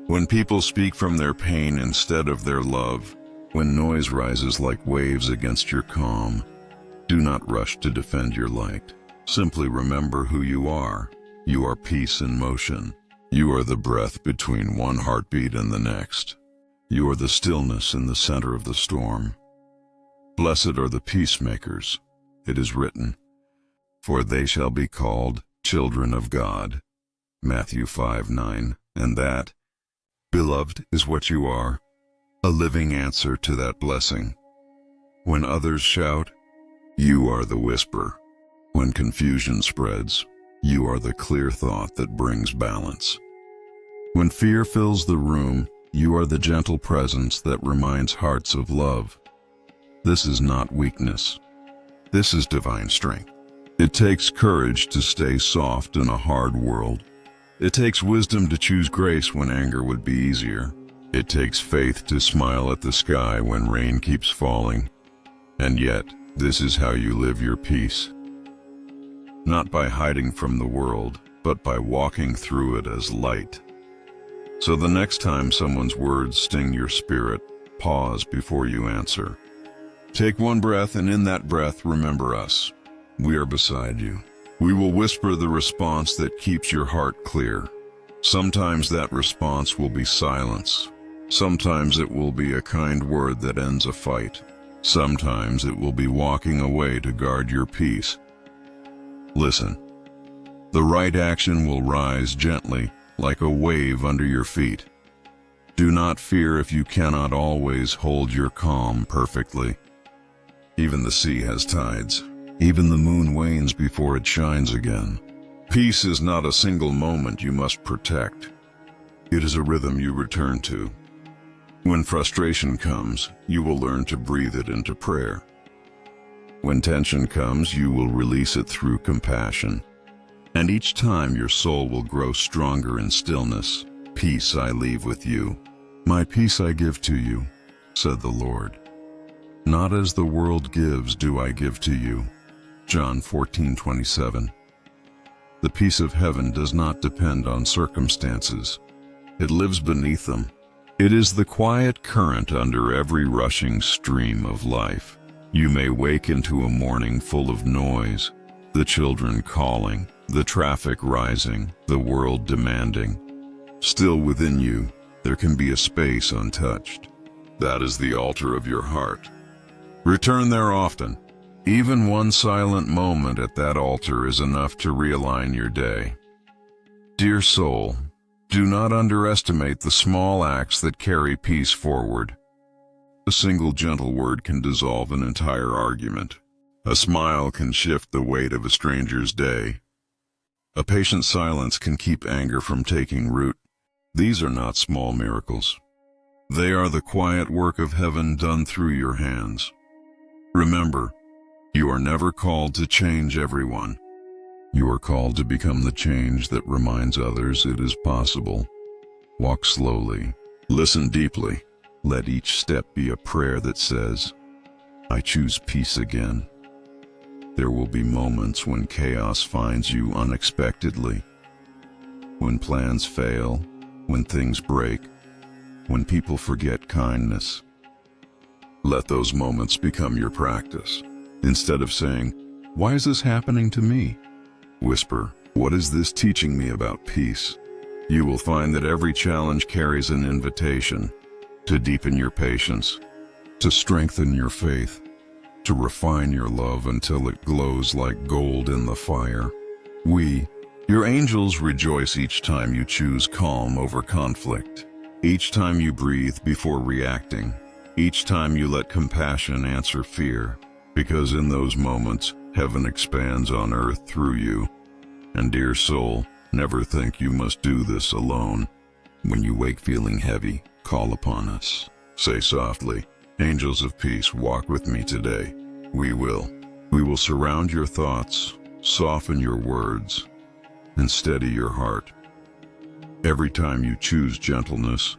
when people speak from their pain instead of their love, when noise rises like waves against your calm, do not rush to defend your light. Simply remember who you are. You are peace in motion. You are the breath between one heartbeat and the next. You are the stillness in the center of the storm. Blessed are the peacemakers. It is written, for they shall be called children of God. Matthew 5:9. And that, beloved, is what you are, a living answer to that blessing. When others shout, you are the whisper. When confusion spreads, you are the clear thought that brings balance. When fear fills the room, you are the gentle presence that reminds hearts of love. This is not weakness. This is divine strength. It takes courage to stay soft in a hard world. It takes wisdom to choose grace when anger would be easier. It takes faith to smile at the sky when rain keeps falling. And yet, this is how you live your peace. Not by hiding from the world, but by walking through it as light. So the next time someone's words sting your spirit, pause before you answer. Take one breath, and in that breath, remember us. We are beside you. We will whisper the response that keeps your heart clear. Sometimes that response will be silence. Sometimes it will be a kind word that ends a fight. Sometimes it will be walking away to guard your peace. Listen. The right action will rise gently, like a wave under your feet. Do not fear if you cannot always hold your calm perfectly. Even the sea has tides. Even the moon wanes before it shines again. Peace is not a single moment you must protect. It is a rhythm you return to. When frustration comes, you will learn to breathe it into prayer. When tension comes, you will release it through compassion. And each time your soul will grow stronger in stillness. Peace I leave with you. My peace I give to you, said the Lord. Not as the world gives do I give to you. John 14:27. The peace of heaven does not depend on circumstances. It lives beneath them. It is the quiet current under every rushing stream of life. You may wake into a morning full of noise, the children calling, the traffic rising, the world demanding. Still within you, there can be a space untouched. That is the altar of your heart. Return there often. Even one silent moment at that altar is enough to realign your day. Dear soul, do not underestimate the small acts that carry peace forward. A single gentle word can dissolve an entire argument. A smile can shift the weight of a stranger's day. A patient silence can keep anger from taking root. These are not small miracles. They are the quiet work of heaven done through your hands. Remember, you are never called to change everyone. You are called to become the change that reminds others it is possible. Walk slowly. Listen deeply. Let each step be a prayer that says, I choose peace again. There will be moments when chaos finds you unexpectedly. When plans fail, when things break, when people forget kindness. Let those moments become your practice. Instead of saying, why is this happening to me? Whisper, what is this teaching me about peace? You will find that every challenge carries an invitation to deepen your patience, to strengthen your faith, to refine your love until it glows like gold in the fire. We, your angels, rejoice each time you choose calm over conflict, each time you breathe before reacting, each time you let compassion answer fear, because in those moments, heaven expands on earth through you. And dear soul, never think you must do this alone. When you wake feeling heavy, call upon us. Say softly, angels of peace, walk with me today. We will surround your thoughts, soften your words, and steady your heart. Every time you choose gentleness,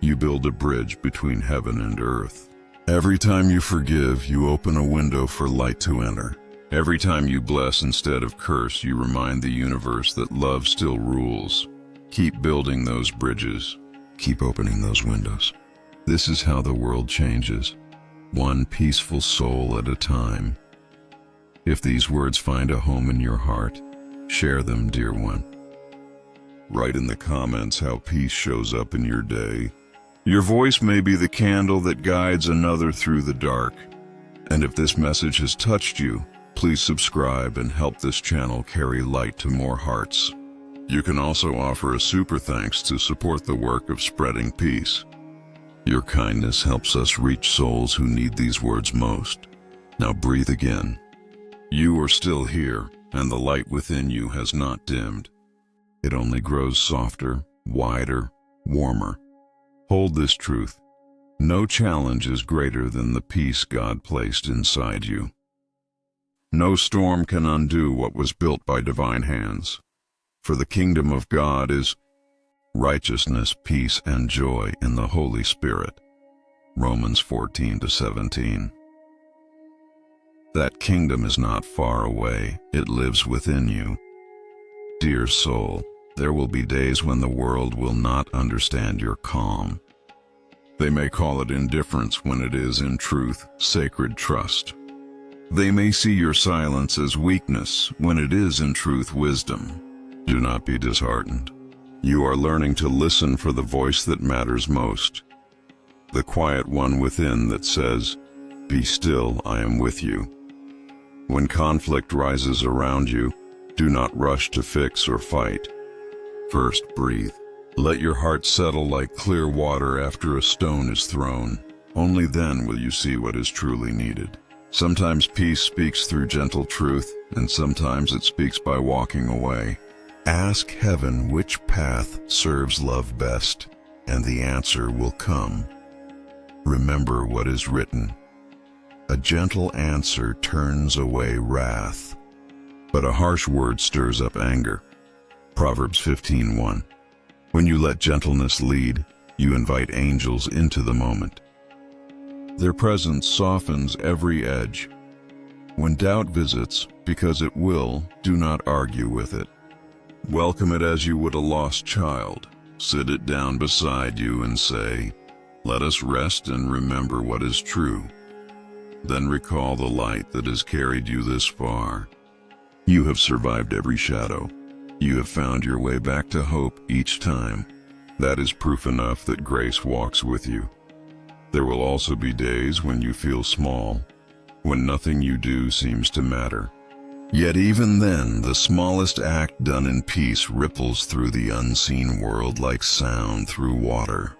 you build a bridge between heaven and earth. Every time you forgive, you open a window for light to enter. Every time you bless instead of curse, you remind the universe that love still rules. Keep building those bridges. Keep opening those windows. This is how the world changes, one peaceful soul at a time. If these words find a home in your heart, share them, dear one. Write in the comments how peace shows up in your day. Your voice may be the candle that guides another through the dark. And if this message has touched you, please subscribe and help this channel carry light to more hearts. You can also offer a super thanks to support the work of spreading peace. Your kindness helps us reach souls who need these words most. Now breathe again. You are still here, and the light within you has not dimmed. It only grows softer, wider, warmer. Hold this truth. No challenge is greater than the peace God placed inside you. No storm can undo what was built by divine hands. For the kingdom of God is righteousness, peace, and joy in the Holy Spirit. Romans 14:17. That kingdom is not far away, it lives within you. Dear soul, there will be days when the world will not understand your calm. They may call it indifference when it is, in truth, sacred trust. They may see your silence as weakness when it is, in truth, wisdom. Do not be disheartened. You are learning to listen for the voice that matters most, the quiet one within that says, "Be still, I am with you." When conflict rises around you, do not rush to fix or fight. First, breathe. Let your heart settle like clear water after a stone is thrown. Only then will you see what is truly needed. Sometimes peace speaks through gentle truth, and sometimes it speaks by walking away. Ask heaven which path serves love best, and the answer will come. Remember what is written. A gentle answer turns away wrath, but a harsh word stirs up anger. Proverbs 15:1. When you let gentleness lead, you invite angels into the moment. Their presence softens every edge. When doubt visits, because it will, do not argue with it. Welcome it as you would a lost child. Sit it down beside you and say, "Let us rest and remember what is true." Then recall the light that has carried you this far. You have survived every shadow. You have found your way back to hope each time. That is proof enough that grace walks with you. There will also be days when you feel small, when nothing you do seems to matter. Yet even then, the smallest act done in peace ripples through the unseen world like sound through water.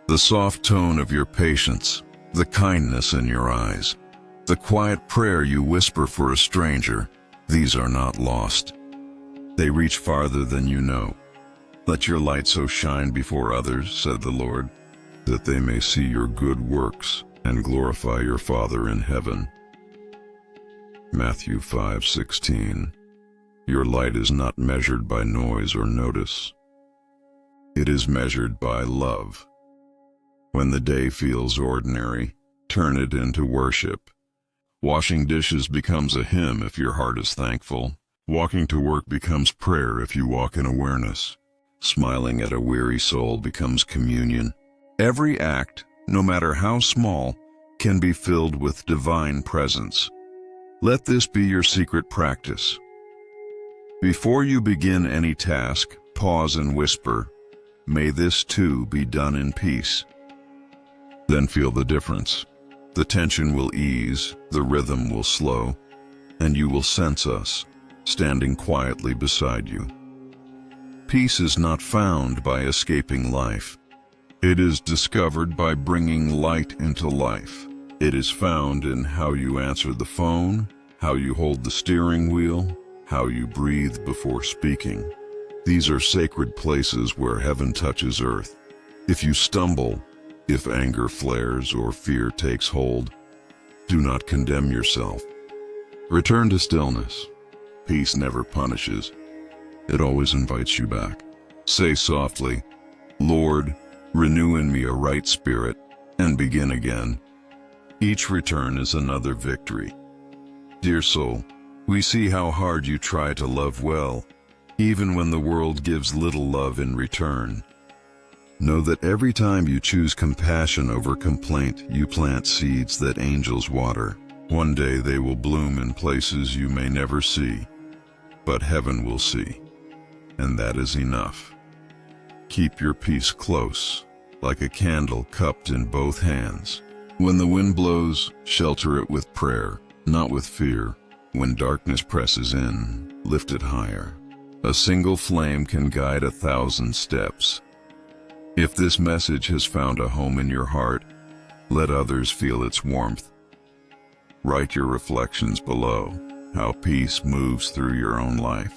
The soft tone of your patience, the kindness in your eyes, the quiet prayer you whisper for a stranger, these are not lost. They reach farther than you know. Let your light so shine before others, said the Lord, that they may see your good works and glorify your Father in heaven. Matthew 5:16. Your light is not measured by noise or notice. It is measured by love. When the day feels ordinary, turn it into worship. Washing dishes becomes a hymn if your heart is thankful. Walking to work becomes prayer if you walk in awareness. Smiling at a weary soul becomes communion. Every act, no matter how small, can be filled with divine presence. Let this be your secret practice. Before you begin any task, pause and whisper, "May this too be done in peace." Then feel the difference. The tension will ease, the rhythm will slow, and you will sense us, standing quietly beside you. Peace is not found by escaping life. It is discovered by bringing light into life. It is found in how you answer the phone, how you hold the steering wheel, how you breathe before speaking. These are sacred places where heaven touches earth. If you stumble, if anger flares or fear takes hold, do not condemn yourself. Return to stillness. Peace never punishes. It always invites you back. Say softly, "Lord, renew in me a right spirit," and begin again. Each return is another victory. Dear soul, we see how hard you try to love well, even when the world gives little love in return. Know that every time you choose compassion over complaint, you plant seeds that angels water. One day they will bloom in places you may never see, but heaven will see, and that is enough. Keep your peace close, like a candle cupped in both hands. When the wind blows, shelter it with prayer, not with fear. When darkness presses in, lift it higher. A single flame can guide 1,000 steps. If this message has found a home in your heart, let others feel its warmth. Write your reflections below, how peace moves through your own life.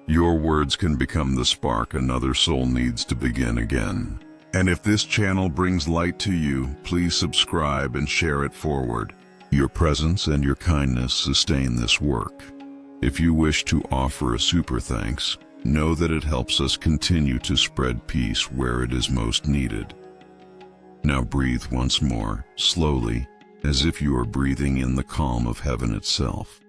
Your words can become the spark another soul needs to begin again. And if this channel brings light to you, please subscribe and share it forward. Your presence and your kindness sustain this work. If you wish to offer a super thanks, know that it helps us continue to spread peace where it is most needed. Now breathe once more, slowly, as if you are breathing in the calm of heaven itself.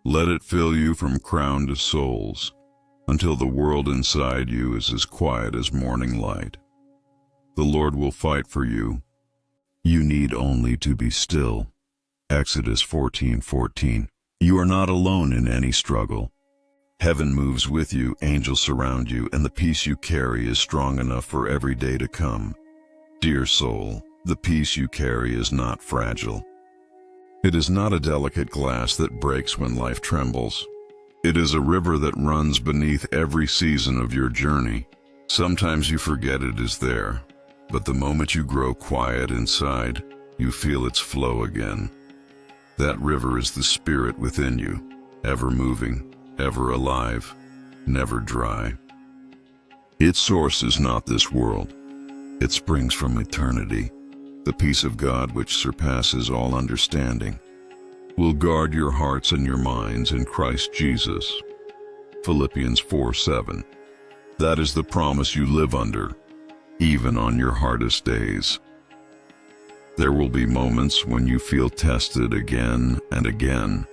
Let it fill you from crown to soles, until the world inside you is as quiet as morning light. The Lord will fight for you. You need only to be still. Exodus 14:14. You are not alone in any struggle. Heaven moves with you, angels surround you, and the peace you carry is strong enough for every day to come. Dear soul, the peace you carry is not fragile. It is not a delicate glass that breaks when life trembles. It is a river that runs beneath every season of your journey. Sometimes you forget it is there, but the moment you grow quiet inside, you feel its flow again. That river is the spirit within you, ever moving, ever alive, never dry. Its source is not this world. It springs from eternity. The peace of God, which surpasses all understanding, will guard your hearts and your minds in Christ Jesus. Philippians 4:7. That is the promise you live under, even on your hardest days. There will be moments when you feel tested again and again,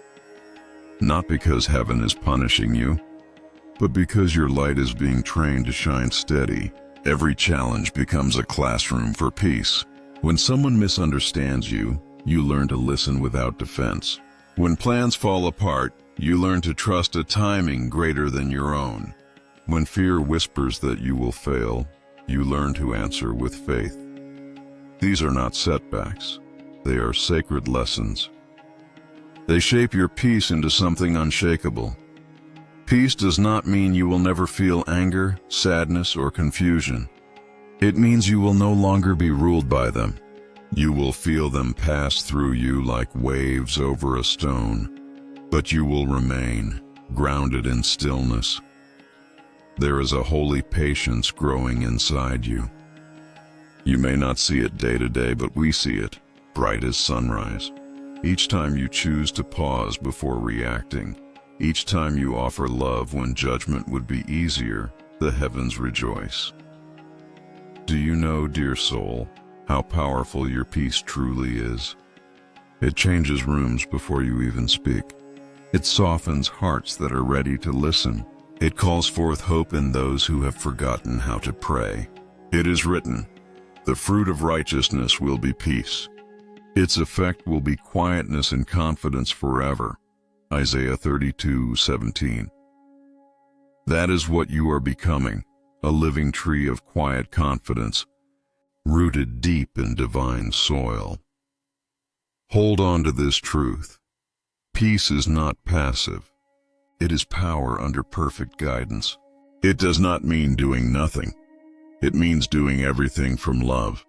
not because heaven is punishing you, but because your light is being trained to shine steady. Every challenge becomes a classroom for peace. When someone misunderstands you, you learn to listen without defense. When plans fall apart, you learn to trust a timing greater than your own. When fear whispers that you will fail, you learn to answer with faith. These are not setbacks. They are sacred lessons. They shape your peace into something unshakable. Peace does not mean you will never feel anger, sadness, or confusion. It means you will no longer be ruled by them. You will feel them pass through you like waves over a stone, but you will remain grounded in stillness. There is a holy patience growing inside you. You may not see it day to day, but we see it, bright as sunrise. Each time you choose to pause before reacting, each time you offer love when judgment would be easier, the heavens rejoice. Do you know, dear soul, how powerful your peace truly is? It changes rooms before you even speak. It softens hearts that are ready to listen. It calls forth hope in those who have forgotten how to pray. It is written, the fruit of righteousness will be peace. Its effect will be quietness and confidence forever. Isaiah 32:17. That is what you are becoming, a living tree of quiet confidence, rooted deep in divine soil. Hold on to this truth. Peace is not passive. It is power under perfect guidance. It does not mean doing nothing. It means doing everything from love.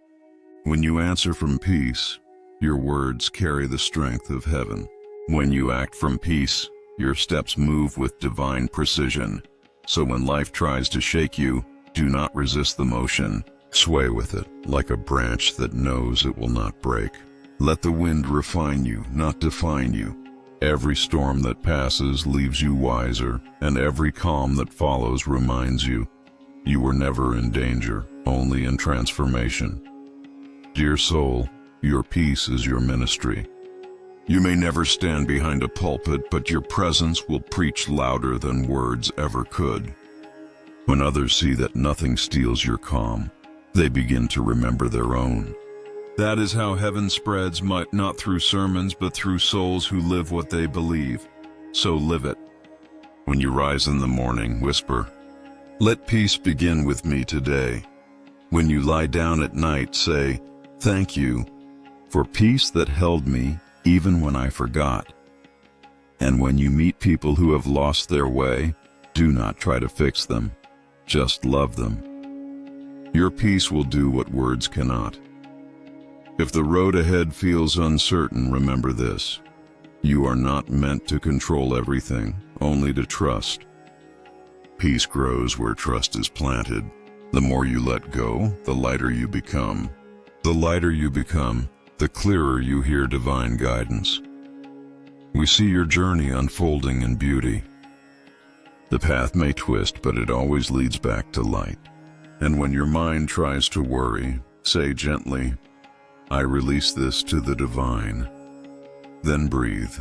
When you answer from peace, your words carry the strength of heaven. When you act from peace, your steps move with divine precision. So when life tries to shake you, do not resist the motion. Sway with it, like a branch that knows it will not break. Let the wind refine you, not define you. Every storm that passes leaves you wiser, and every calm that follows reminds you, you were never in danger, only in transformation. Dear soul, your peace is your ministry. You may never stand behind a pulpit, but your presence will preach louder than words ever could. When others see that nothing steals your calm, they begin to remember their own. That is how heaven spreads, not through sermons, but through souls who live what they believe. So live it. When you rise in the morning, whisper, "Let peace begin with me today." When you lie down at night, say, "Thank you for peace that held me even when I forgot." And when you meet people who have lost their way, do not try to fix them. Just love them. Your peace will do what words cannot. If the road ahead feels uncertain, remember this. You are not meant to control everything, only to trust. Peace grows where trust is planted. The more you let go, the lighter you become. The lighter you become, the clearer you hear divine guidance. We see your journey unfolding in beauty. The path may twist, but it always leads back to light. And when your mind tries to worry, say gently, "I release this to the divine." Then breathe.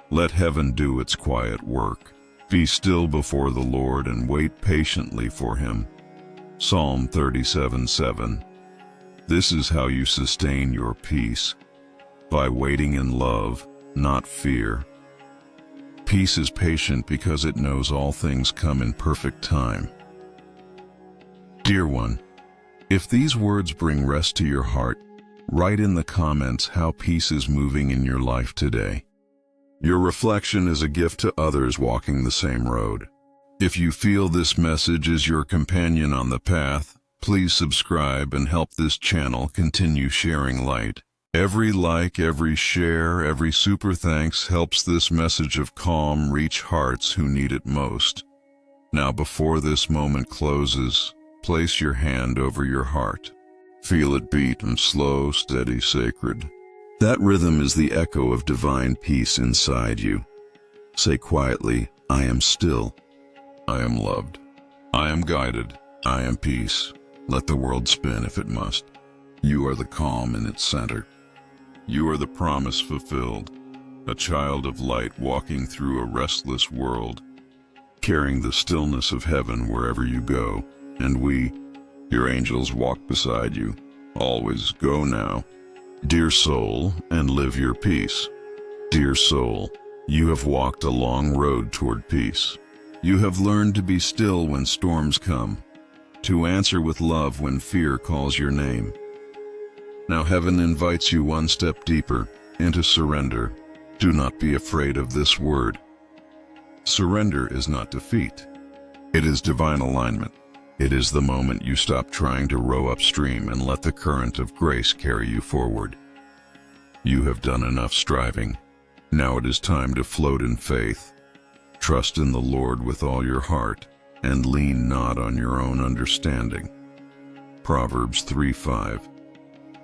Let heaven do its quiet work. Be still before the Lord and wait patiently for Him. Psalm 37:7. This is how you sustain your peace, by waiting in love, not fear. Peace is patient because it knows all things come in perfect time. Dear one, if these words bring rest to your heart, write in the comments how peace is moving in your life today. Your reflection is a gift to others walking the same road. If you feel this message is your companion on the path, please subscribe and help this channel continue sharing light. Every like, every share, every super thanks helps this message of calm reach hearts who need it most. Now, before this moment closes, place your hand over your heart. Feel it beat in slow, steady, sacred. That rhythm is the echo of divine peace inside you. Say quietly, I am still. I am loved. I am guided. I am peace. Let the world spin if it must. You are the calm in its center. You are the promise fulfilled, a child of light walking through a restless world, carrying the stillness of heaven wherever you go. And we, your angels, walk beside you. Always go now. Dear soul, and live your peace. Dear soul, you have walked a long road toward peace. You have learned to be still when storms come, to answer with love when fear calls your name. Now heaven invites you one step deeper, into surrender. Do not be afraid of this word. Surrender is not defeat. It is divine alignment. It is the moment you stop trying to row upstream and let the current of grace carry you forward. You have done enough striving. Now it is time to float in faith. Trust in the Lord with all your heart, and lean not on your own understanding. Proverbs 3:5.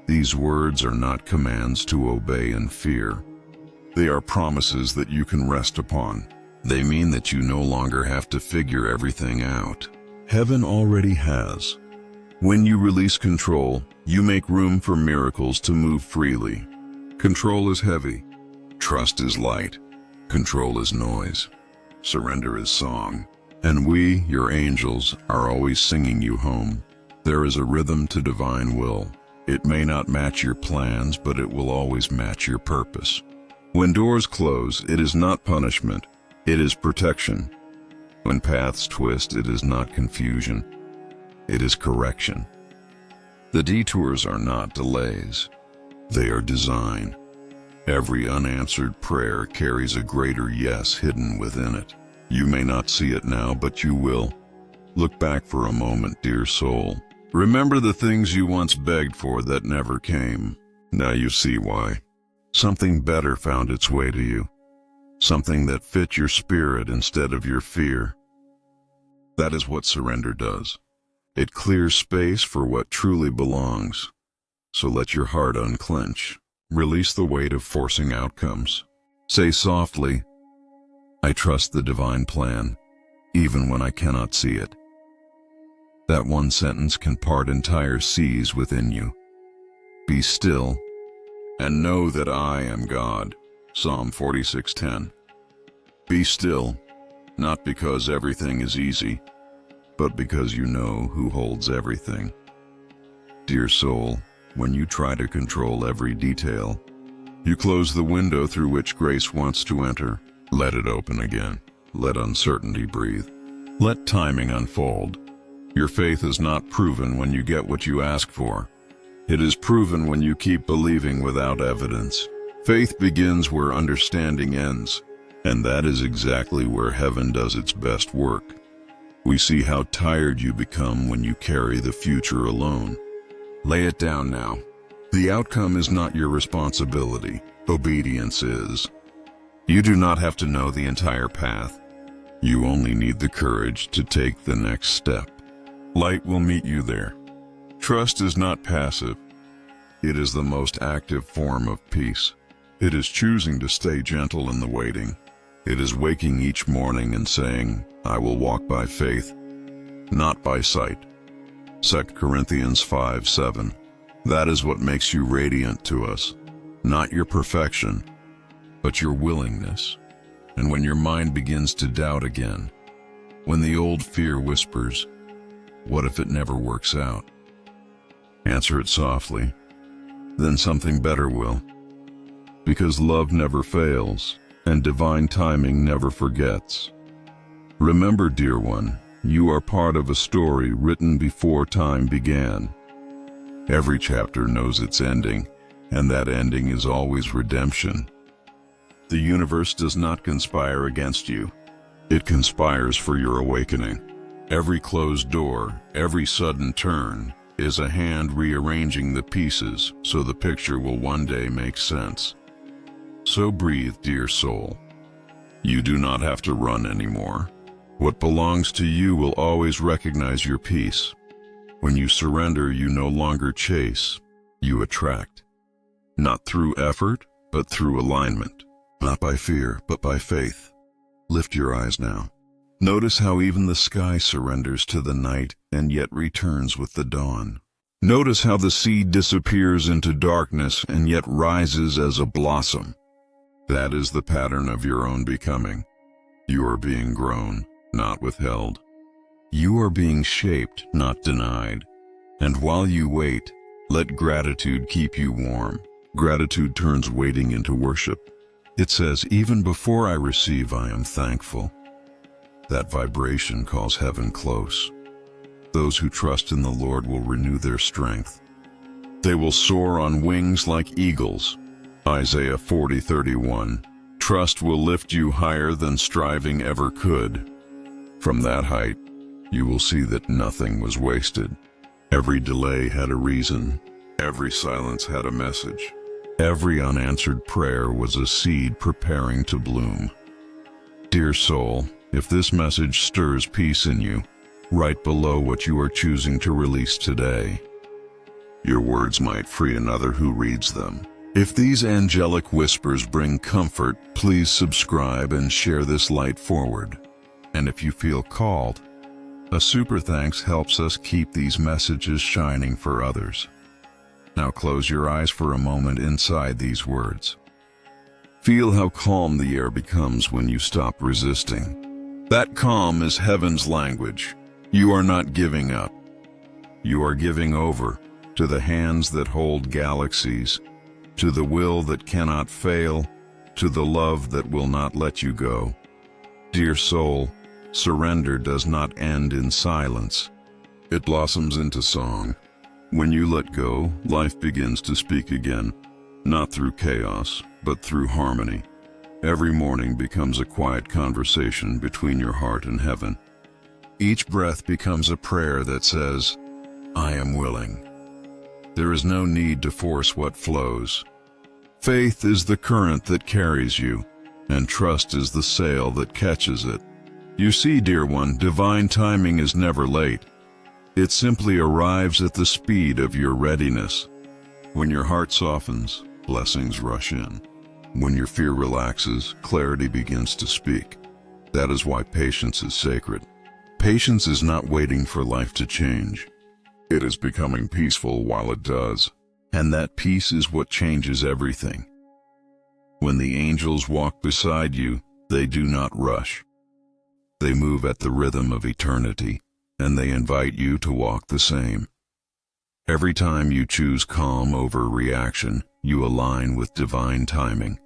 These words are not commands to obey in fear. They are promises that you can rest upon. They mean that you no longer have to figure everything out. Heaven already has. When you release control, you make room for miracles to move freely. Control is heavy. Trust is light. Control is noise. Surrender is song. And we, your angels, are always singing you home. There is a rhythm to divine will. It may not match your plans, but it will always match your purpose. When doors close, it is not punishment. It is protection. When paths twist, it is not confusion. It is correction. The detours are not delays. They are design. Every unanswered prayer carries a greater yes hidden within it. You may not see it now, but you will. Look back for a moment, dear soul. Remember the things you once begged for that never came. Now you see why. Something better found its way to you. Something that fit your spirit instead of your fear. That is what surrender does. It clears space for what truly belongs. So let your heart unclench. Release the weight of forcing outcomes. Say softly, I trust the divine plan, even when I cannot see it. That one sentence can part entire seas within you. Be still and know that I am God. Psalm 46:10. Be still, not because everything is easy, but because you know who holds everything. Dear soul, when you try to control every detail, you close the window through which grace wants to enter. Let it open again. Let uncertainty breathe. Let timing unfold. Your faith is not proven when you get what you ask for. It is proven when you keep believing without evidence. Faith begins where understanding ends, and that is exactly where heaven does its best work. We see how tired you become when you carry the future alone. Lay it down now. The outcome is not your responsibility. Obedience is. You do not have to know the entire path. You only need the courage to take the next step. Light will meet you there. Trust is not passive. It is the most active form of peace. It is choosing to stay gentle in the waiting. It is waking each morning and saying, I will walk by faith, not by sight. 2 Corinthians 5:7. That is what makes you radiant to us. Not your perfection, but your willingness. And when your mind begins to doubt again, when the old fear whispers, what if it never works out? Answer it softly. Then something better will. Because love never fails, and divine timing never forgets. Remember, dear one, you are part of a story written before time began. Every chapter knows its ending, and that ending is always redemption. The universe does not conspire against you. It conspires for your awakening. Every closed door, every sudden turn, is a hand rearranging the pieces so the picture will one day make sense. So breathe, dear soul. You do not have to run anymore. What belongs to you will always recognize your peace. When you surrender, you no longer chase, you attract. Not through effort, but through alignment. Not by fear, but by faith. Lift your eyes now. Notice how even the sky surrenders to the night and yet returns with the dawn. Notice how the seed disappears into darkness and yet rises as a blossom. That is the pattern of your own becoming. You are being grown, not withheld. You are being shaped, not denied. And while you wait, let gratitude keep you warm. Gratitude turns waiting into worship. It says, even before I receive, I am thankful. That vibration calls heaven close. Those who trust in the Lord will renew their strength. They will soar on wings like eagles. Isaiah 40:31. Trust will lift you higher than striving ever could. From that height, you will see that nothing was wasted. Every delay had a reason. Every silence had a message. Every unanswered prayer was a seed preparing to bloom. Dear soul, if this message stirs peace in you, write below what you are choosing to release today. Your words might free another who reads them. If these angelic whispers bring comfort, please subscribe and share this light forward. And if you feel called, a super thanks helps us keep these messages shining for others. Now close your eyes for a moment inside these words. Feel how calm the air becomes when you stop resisting. That calm is heaven's language. You are not giving up. You are giving over to the hands that hold galaxies, to the will that cannot fail, to the love that will not let you go. Dear soul, surrender does not end in silence. It blossoms into song. When you let go, life begins to speak again, not through chaos, but through harmony. Every morning becomes a quiet conversation between your heart and heaven. Each breath becomes a prayer that says, I am willing. There is no need to force what flows. Faith is the current that carries you, and trust is the sail that catches it. You see, dear one, divine timing is never late. It simply arrives at the speed of your readiness. When your heart softens, blessings rush in. When your fear relaxes, clarity begins to speak. That is why patience is sacred. Patience is not waiting for life to change. It is becoming peaceful while it does. And that peace is what changes everything. When the angels walk beside you, they do not rush. They move at the rhythm of eternity, and they invite you to walk the same. Every time you choose calm over reaction, you align with divine timing.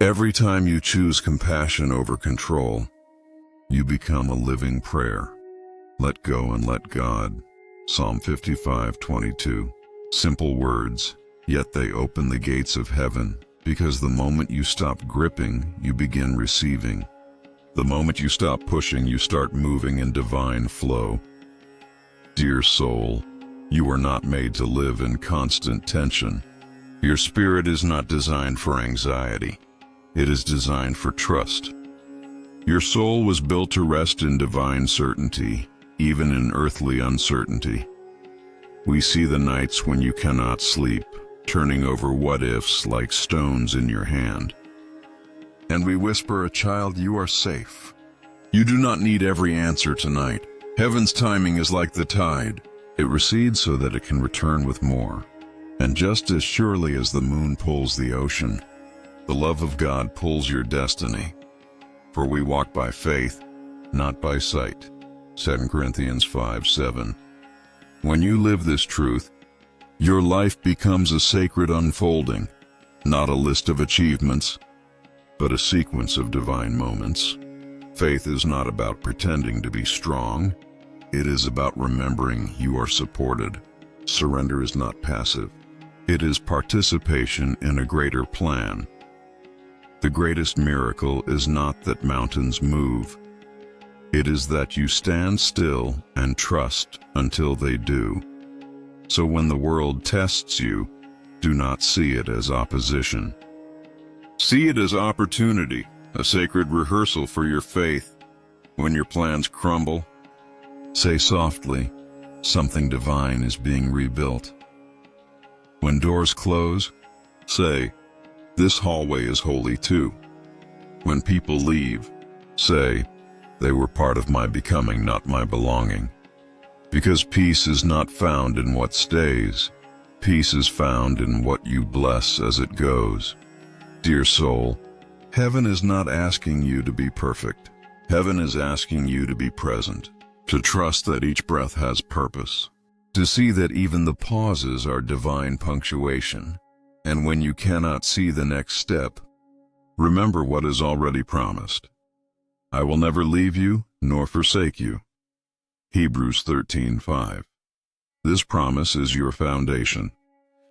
Every time you choose compassion over control, you become a living prayer. Let go and let God. Psalm 55:22. Simple words, yet they open the gates of heaven, because the moment you stop gripping, you begin receiving. The moment you stop pushing, you start moving in divine flow. Dear soul, you are not made to live in constant tension. Your spirit is not designed for anxiety. It is designed for trust. Your soul was built to rest in divine certainty, even in earthly uncertainty. We see the nights when you cannot sleep, turning over what-ifs like stones in your hand. And we whisper, child, you are safe. You do not need every answer tonight. Heaven's timing is like the tide. It recedes so that it can return with more. And just as surely as the moon pulls the ocean, the love of God pulls your destiny. For we walk by faith, not by sight. 2 Corinthians 5:7. When you live this truth, your life becomes a sacred unfolding, not a list of achievements, but a sequence of divine moments. Faith is not about pretending to be strong. It is about remembering you are supported. Surrender is not passive. It is participation in a greater plan. The greatest miracle is not that mountains move. It is that you stand still and trust until they do. So when the world tests you, do not see it as opposition. See it as opportunity, a sacred rehearsal for your faith. When your plans crumble, say softly, something divine is being rebuilt. When doors close, say, this hallway is holy too. When people leave, say, they were part of my becoming, not my belonging. Because peace is not found in what stays. Peace is found in what you bless as it goes. Dear soul, heaven is not asking you to be perfect. Heaven is asking you to be present, to trust that each breath has purpose, to see that even the pauses are divine punctuation. And when you cannot see the next step, remember what is already promised. I will never leave you nor forsake you. Hebrews 13:5. This promise is your foundation.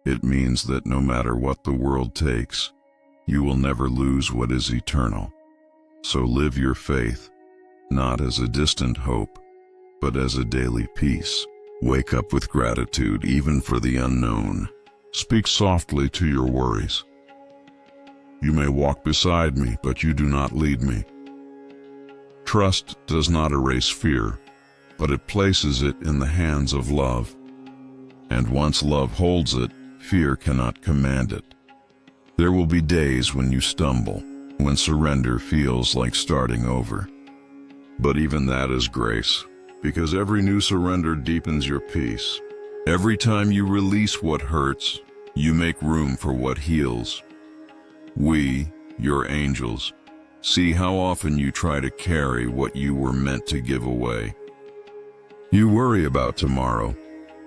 It means that no matter what the world takes, you will never lose what is eternal. So live your faith, not as a distant hope, but as a daily peace. Wake up with gratitude even for the unknown. Speak softly to your worries. You may walk beside me, but you do not lead me. Trust does not erase fear, but it places it in the hands of love. And once love holds it, fear cannot command it. There will be days when you stumble, when surrender feels like starting over. But even that is grace, because every new surrender deepens your peace. Every time you release what hurts, you make room for what heals. We, your angels, see how often you try to carry what you were meant to give away. You worry about tomorrow,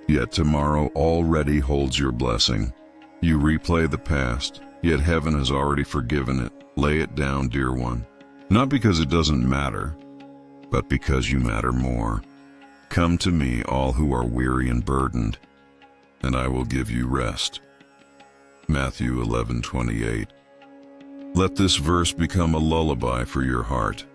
yet tomorrow already holds your blessing. You replay the past, yet heaven has already forgiven it. Lay it down, dear one. Not because it doesn't matter, but because you matter more. Come to me, all who are weary and burdened, and I will give you rest. Matthew 11:28. Let this verse become a lullaby for your heart.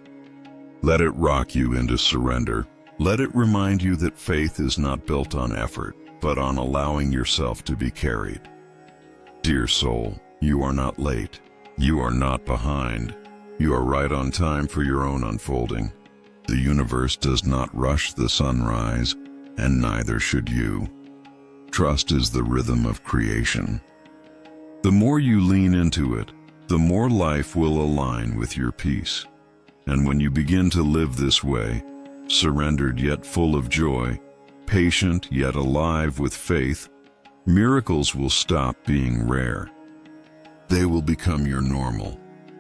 Let it rock you into surrender. Let it remind you that faith is not built on effort, but on allowing yourself to be carried. Dear soul, you are not late. You are not behind. You are right on time for your own unfolding. The universe does not rush the sunrise, and neither should you. Trust is the rhythm of creation. The more you lean into it, the more life will align with your peace. And when you begin to live this way, surrendered yet full of joy, patient yet alive with faith, miracles will stop being rare. They will become your normal,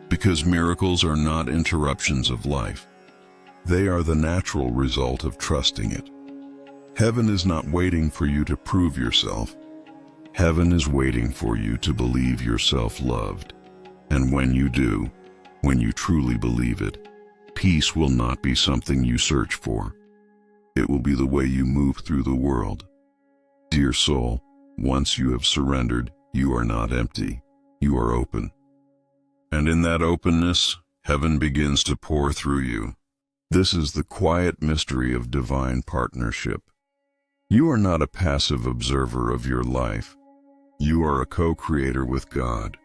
because miracles are not interruptions of life. They are the natural result of trusting it. Heaven is not waiting for you to prove yourself. Heaven is waiting for you to believe yourself loved. And when you do, when you truly believe it, peace will not be something you search for. It will be the way you move through the world. Dear soul, once you have surrendered, you are not empty. You are open. And in that openness, heaven begins to pour through you. This is the quiet mystery of divine partnership. You are not a passive observer of your life. You are a co-creator with God.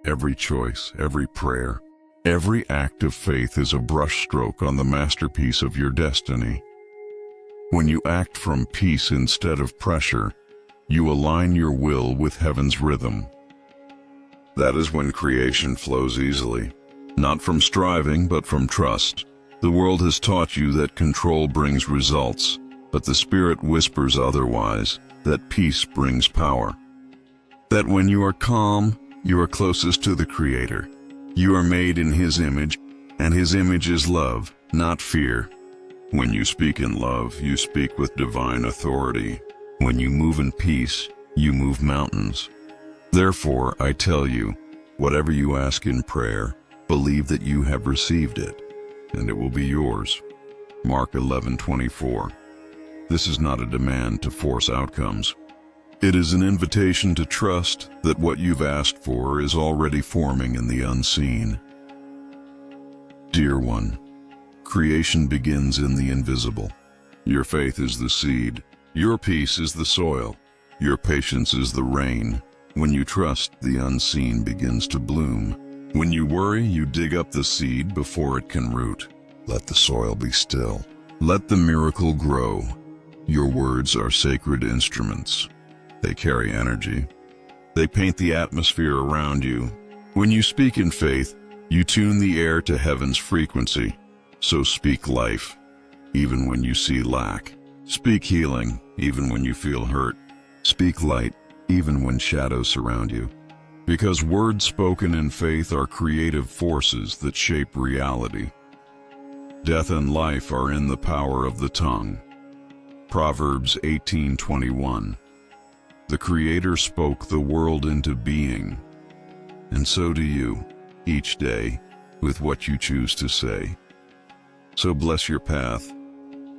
Every choice, every prayer, every act of faith is a brushstroke on the masterpiece of your destiny. When you act from peace instead of pressure, you align your will with heaven's rhythm. That is when creation flows easily, not from striving, but from trust. The world has taught you that control brings results, but the Spirit whispers otherwise, that peace brings power. That when you are calm, you are closest to the Creator. You are made in His image, and His image is love, not fear. When you speak in love, you speak with divine authority. When you move in peace, you move mountains. Therefore, I tell you, whatever you ask in prayer, believe that you have received it, and it will be yours. Mark 11:24. This is not a demand to force outcomes. It is an invitation to trust that what you've asked for is already forming in the unseen. Dear one, creation begins in the invisible. Your faith is the seed. Your peace is the soil. Your patience is the rain. When you trust, the unseen begins to bloom. When you worry, you dig up the seed before it can root. Let the soil be still. Let the miracle grow. Your words are sacred instruments. They carry energy. They paint the atmosphere around you. When you speak in faith, you tune the air to heaven's frequency. So speak life, even when you see lack. Speak healing, even when you feel hurt. Speak light, even when shadows surround you. Because words spoken in faith are creative forces that shape reality. Death and life are in the power of the tongue. Proverbs 18:21. The Creator spoke the world into being, and so do you, each day, with what you choose to say. So bless your path,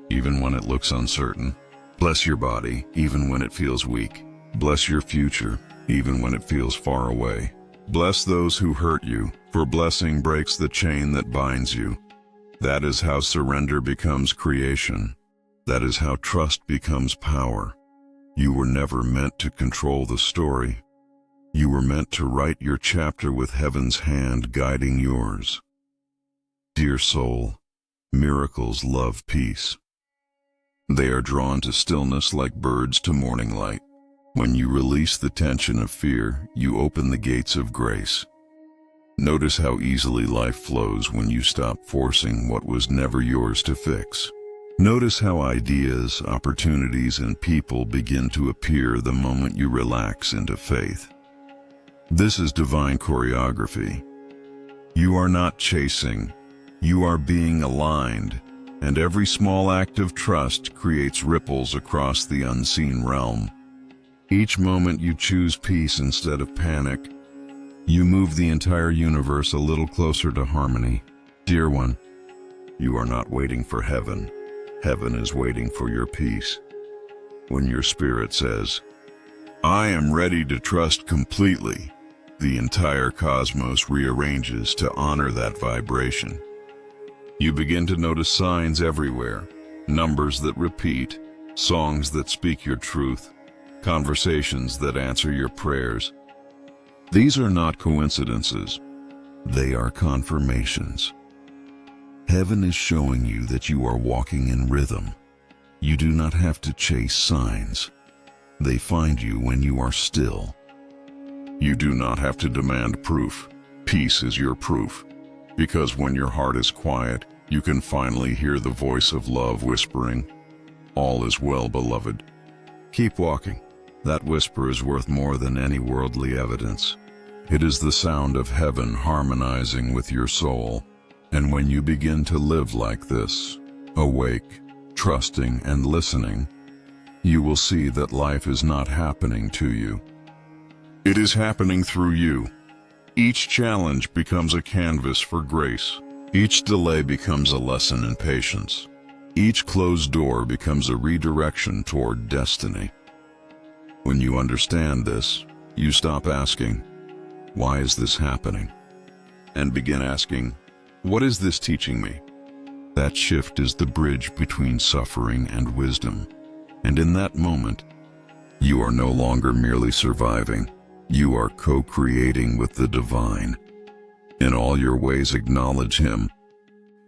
even when it looks uncertain. Bless your body, even when it feels weak. Bless your future, even when it feels far away. Bless those who hurt you, for blessing breaks the chain that binds you. That is how surrender becomes creation. That is how trust becomes power. You were never meant to control the story. You were meant to write your chapter with heaven's hand guiding yours. Dear soul, miracles love peace. They are drawn to stillness like birds to morning light. When you release the tension of fear, you open the gates of grace. Notice how easily life flows when you stop forcing what was never yours to fix. Notice how ideas, opportunities, and people begin to appear the moment you relax into faith. This is divine choreography. You are not chasing, you are being aligned, and every small act of trust creates ripples across the unseen realm. Each moment you choose peace instead of panic, you move the entire universe a little closer to harmony. Dear one, you are not waiting for heaven. Heaven is waiting for your peace. When your spirit says, I am ready to trust completely, the entire cosmos rearranges to honor that vibration. You begin to notice signs everywhere, numbers that repeat, songs that speak your truth, conversations that answer your prayers. These are not coincidences. They are confirmations. Heaven is showing you that you are walking in rhythm. You do not have to chase signs. They find you when you are still. You do not have to demand proof. Peace is your proof. Because when your heart is quiet, you can finally hear the voice of love whispering, all is well, beloved. Keep walking. That whisper is worth more than any worldly evidence. It is the sound of heaven harmonizing with your soul. And when you begin to live like this, awake, trusting, and listening, you will see that life is not happening to you. It is happening through you. Each challenge becomes a canvas for grace. Each delay becomes a lesson in patience. Each closed door becomes a redirection toward destiny. When you understand this, you stop asking, why is this happening? And begin asking, what is this teaching me? That shift is the bridge between suffering and wisdom. And in that moment, you are no longer merely surviving. You are co-creating with the divine. In all your ways acknowledge him,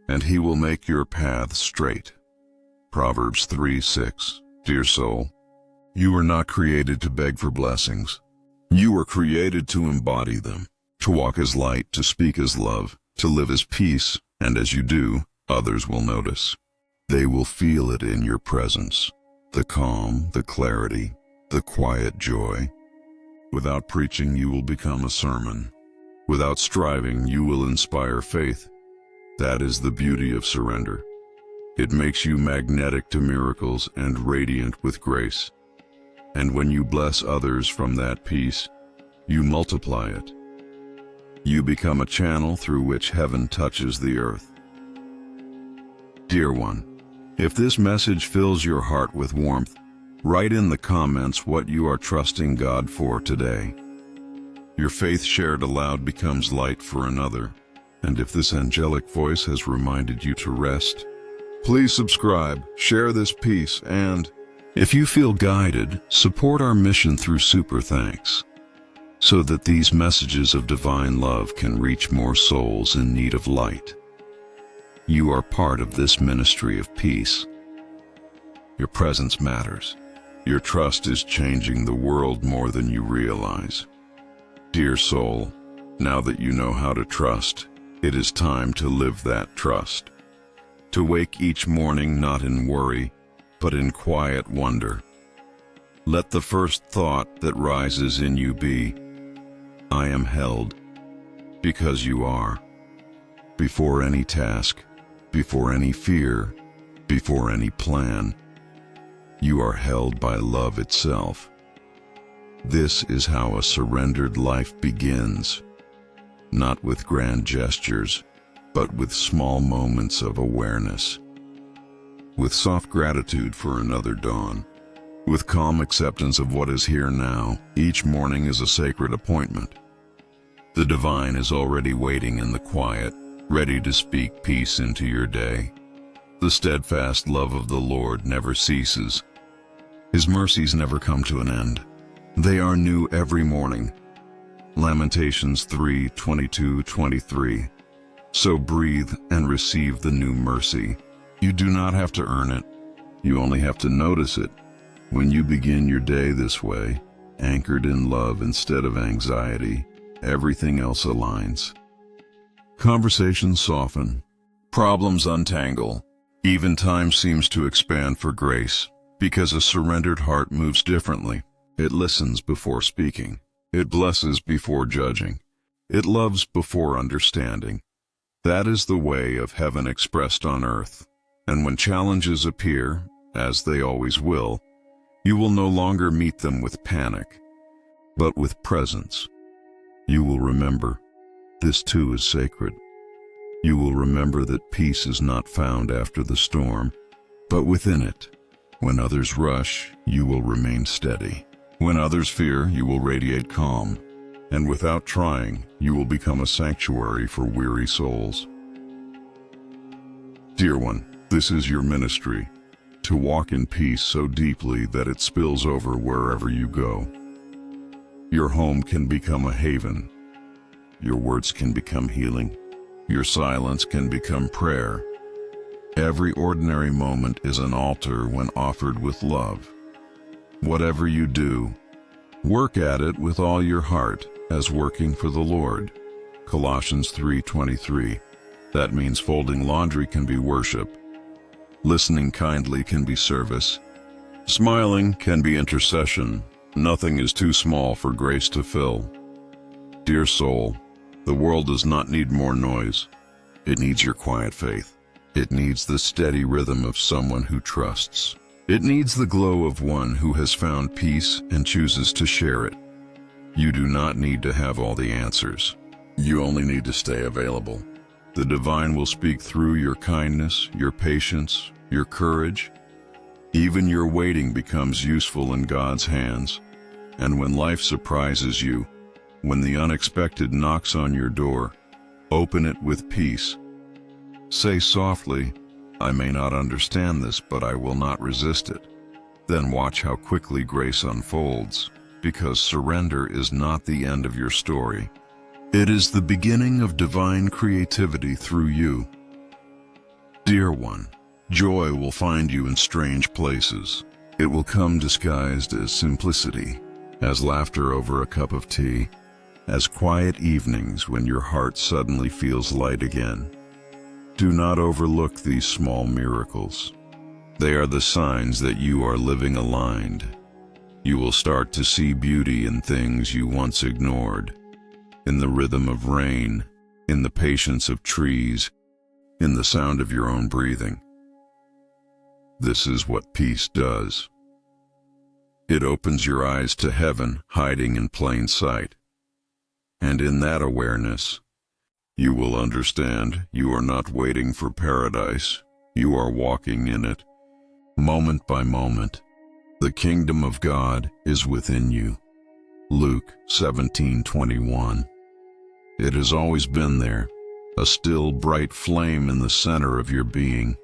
and he will make your path straight. Proverbs 3:6. Dear soul, you were not created to beg for blessings. You were created to embody them, to walk as light, to speak as love, to live as peace, and as you do, others will notice. They will feel it in your presence, the calm, the clarity, the quiet joy. Without preaching, you will become a sermon. Without striving, you will inspire faith. That is the beauty of surrender. It makes you magnetic to miracles and radiant with grace. And when you bless others from that peace, you multiply it. You become a channel through which heaven touches the earth. Dear one, if this message fills your heart with warmth, write in the comments what you are trusting God for today. Your faith shared aloud becomes light for another. And if this angelic voice has reminded you to rest, please subscribe, share this peace, and if you feel guided, support our mission through super thanks, so that these messages of divine love can reach more souls in need of light. You are part of this ministry of peace. Your presence matters. Your trust is changing the world more than you realize. Dear soul, now that you know how to trust, it is time to live that trust. To wake each morning not in worry, but in quiet wonder. Let the first thought that rises in you be, I am held, because you are. Before any task, before any fear, before any plan, you are held by love itself. This is how a surrendered life begins, not with grand gestures, but with small moments of awareness. With soft gratitude for another dawn, with calm acceptance of what is here now, each morning is a sacred appointment. The divine is already waiting in the quiet, ready to speak peace into your day. The steadfast love of the Lord never ceases. His mercies never come to an end. They are new every morning. Lamentations 3:22-23. So breathe and receive the new mercy. You do not have to earn it. You only have to notice it. When you begin your day this way, anchored in love instead of anxiety, everything else aligns. Conversations soften. Problems untangle. Even time seems to expand for grace, because a surrendered heart moves differently. It listens before speaking. It blesses before judging. It loves before understanding. That is the way of heaven expressed on earth. And when challenges appear, as they always will, you will no longer meet them with panic, but with presence. You will remember, this too is sacred. You will remember that peace is not found after the storm, but within it. When others rush, you will remain steady. When others fear, you will radiate calm. And without trying, you will become a sanctuary for weary souls. Dear one, this is your ministry, to walk in peace so deeply that it spills over wherever you go. Your home can become a haven. Your words can become healing. Your silence can become prayer. Every ordinary moment is an altar when offered with love. Whatever you do, work at it with all your heart as working for the Lord. Colossians 3:23. That means folding laundry can be worship. Listening kindly can be service. Smiling can be intercession. Nothing is too small for grace to fill. Dear soul, the world does not need more noise. It needs your quiet faith. It needs the steady rhythm of someone who trusts. It needs the glow of one who has found peace and chooses to share it. You do not need to have all the answers. You only need to stay available. The divine will speak through your kindness, your patience, your courage. Even your waiting becomes useful in God's hands. And when life surprises you, when the unexpected knocks on your door, open it with peace. Say softly, I may not understand this, but I will not resist it. Then watch how quickly grace unfolds, because surrender is not the end of your story. It is the beginning of divine creativity through you. Dear one, joy will find you in strange places. It will come disguised as simplicity, as laughter over a cup of tea, as quiet evenings when your heart suddenly feels light again. Do not overlook these small miracles. They are the signs that you are living aligned. You will start to see beauty in things you once ignored, in the rhythm of rain, in the patience of trees, in the sound of your own breathing. This is what peace does. It opens your eyes to heaven hiding in plain sight. And in that awareness, you will understand you are not waiting for paradise. You are walking in it, moment by moment. The kingdom of God is within you. Luke 17:21. It has always been there, a still bright flame in the center of your being.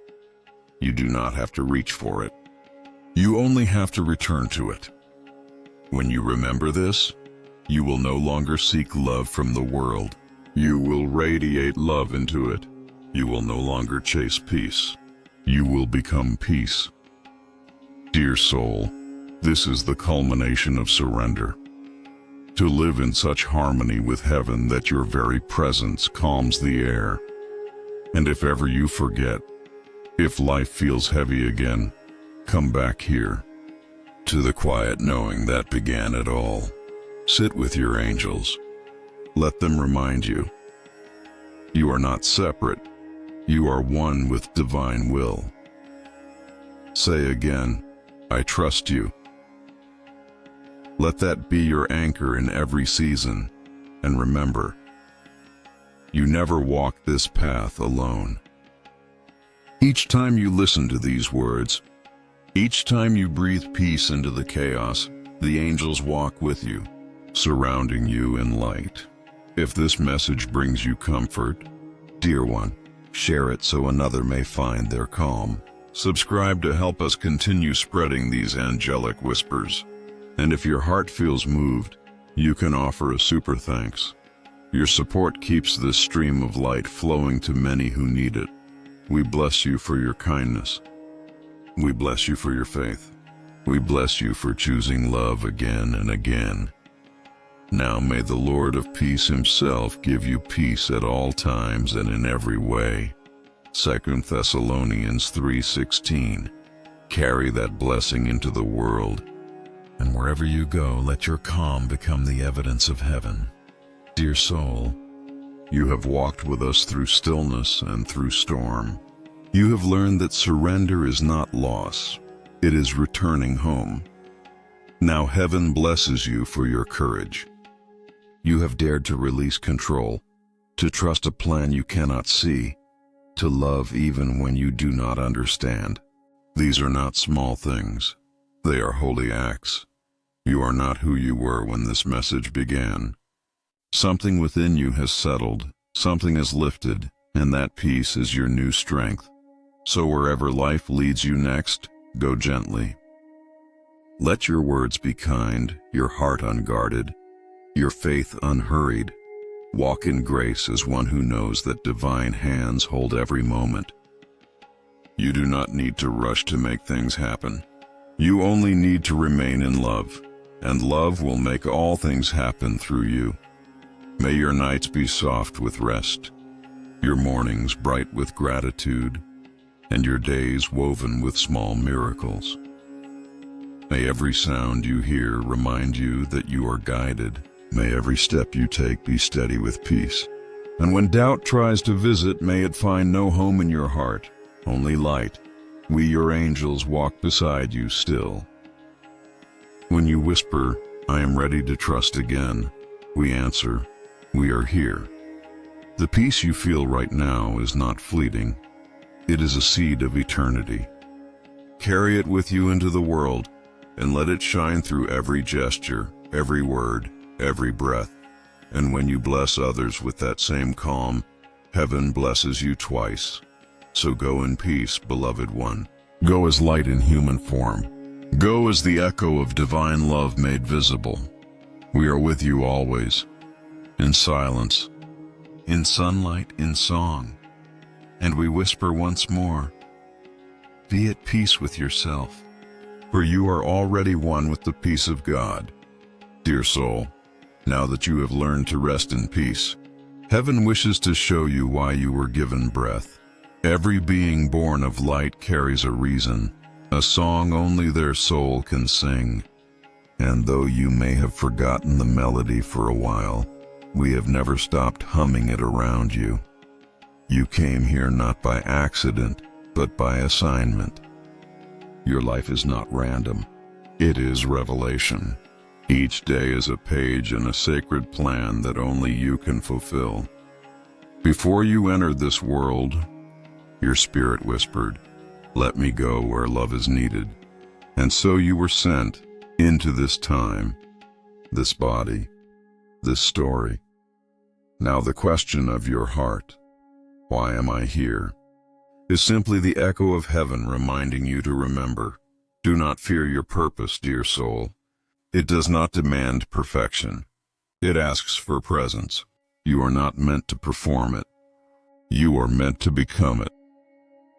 You do not have to reach for it. You only have to return to it. When you remember this, you will no longer seek love from the world. You will radiate love into it. You will no longer chase peace. You will become peace. Dear soul, this is the culmination of surrender. To live in such harmony with heaven that your very presence calms the air. And if ever you forget, if life feels heavy again, come back here, to the quiet knowing that began it all. Sit with your angels. Let them remind you. You are not separate. You are one with divine will. Say again, I trust you. Let that be your anchor in every season. And remember, you never walk this path alone. Each time you listen to these words, each time you breathe peace into the chaos, the angels walk with you, surrounding you in light. If this message brings you comfort, dear one, share it so another may find their calm. Subscribe to help us continue spreading these angelic whispers. And if your heart feels moved, you can offer a super thanks. Your support keeps this stream of light flowing to many who need it. We bless you for your kindness. We bless you for your faith. We bless you for choosing love again and again. Now may the Lord of peace himself give you peace at all times and in every way. 2 Thessalonians 3:16. Carry that blessing into the world. And wherever you go, let your calm become the evidence of heaven. Dear soul, you have walked with us through stillness and through storm. You have learned that surrender is not loss. It is returning home. Now heaven blesses you for your courage. You have dared to release control, to trust a plan you cannot see, to love even when you do not understand. These are not small things. They are holy acts. You are not who you were when this message began. Something within you has settled, something has lifted, and that peace is your new strength. So wherever life leads you next, go gently. Let your words be kind, your heart unguarded, your faith unhurried. Walk in grace as one who knows that divine hands hold every moment. You do not need to rush to make things happen. You only need to remain in love, and love will make all things happen through you. May your nights be soft with rest, your mornings bright with gratitude, and your days woven with small miracles. May every sound you hear remind you that you are guided. May every step you take be steady with peace. And when doubt tries to visit, may it find no home in your heart, only light. We, your angels, walk beside you still. When you whisper, I am ready to trust again, we answer, we are here. The peace you feel right now is not fleeting. It is a seed of eternity. Carry it with you into the world, and let it shine through every gesture, every word, every breath. And when you bless others with that same calm, heaven blesses you twice. So go in peace, beloved one. Go as light in human form. Go as the echo of divine love made visible. We are with you always, in silence, in sunlight, in song. And we whisper once more, be at peace with yourself, for you are already one with the peace of God. Dear soul, now that you have learned to rest in peace, heaven wishes to show you why you were given breath. Every being born of light carries a reason, a song only their soul can sing. And though you may have forgotten the melody for a while, we have never stopped humming it around you. You came here not by accident, but by assignment. Your life is not random. It is revelation. Each day is a page in a sacred plan that only you can fulfill. Before you entered this world, your spirit whispered, "Let me go where love is needed." And so you were sent into this time, this body, this story. Now the question of your heart, "Why am I here?" is simply the echo of heaven reminding you to remember. Do not fear your purpose, dear soul. It does not demand perfection. It asks for presence. You are not meant to perform it. You are meant to become it.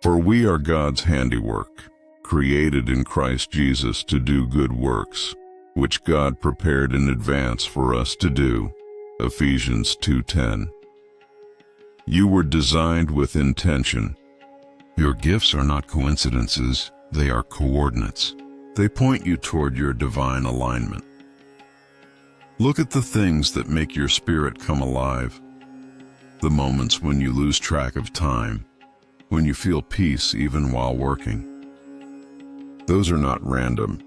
For we are God's handiwork, created in Christ Jesus to do good works, which God prepared in advance for us to do. Ephesians 2:10. You were designed with intention. Your gifts are not coincidences, they are coordinates. They point you toward your divine alignment. Look at the things that make your spirit come alive. The moments when you lose track of time, when you feel peace even while working. Those are not random.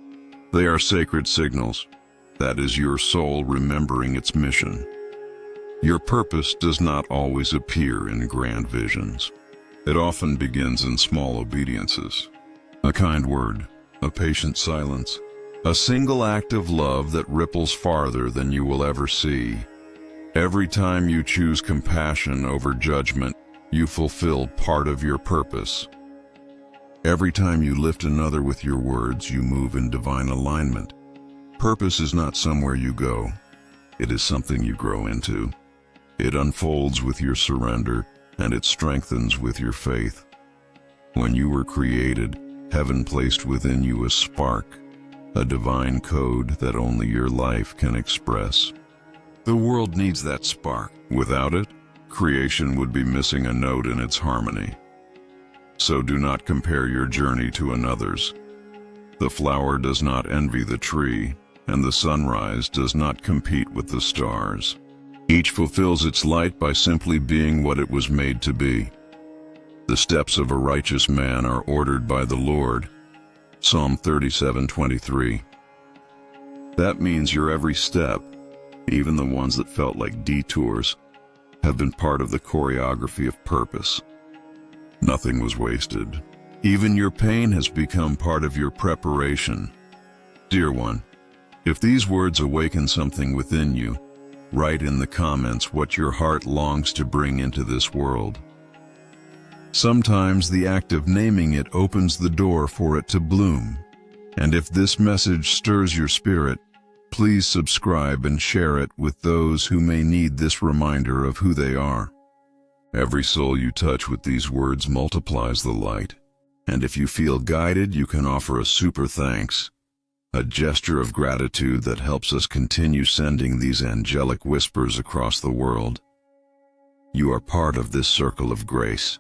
They are sacred signals. That is your soul remembering its mission. Your purpose does not always appear in grand visions. It often begins in small obediences. A kind word, a patient silence, a single act of love that ripples farther than you will ever see. Every time you choose compassion over judgment, you fulfill part of your purpose. Every time you lift another with your words, you move in divine alignment. Purpose is not somewhere you go. It is something you grow into. It unfolds with your surrender, and it strengthens with your faith. When you were created, heaven placed within you a spark, a divine code that only your life can express. The world needs that spark. Without it, creation would be missing a note in its harmony. So do not compare your journey to another's. The flower does not envy the tree, and the sunrise does not compete with the stars. Each fulfills its light by simply being what it was made to be. The steps of a righteous man are ordered by the Lord. Psalm 37:23. That means your every step, even the ones that felt like detours, have been part of the choreography of purpose. Nothing was wasted. Even your pain has become part of your preparation. Dear one, if these words awaken something within you, write in the comments what your heart longs to bring into this world. Sometimes the act of naming it opens the door for it to bloom. And if this message stirs your spirit, please subscribe and share it with those who may need this reminder of who they are. Every soul you touch with these words multiplies the light. And if you feel guided, you can offer a super thanks, a gesture of gratitude that helps us continue sending these angelic whispers across the world. You are part of this circle of grace.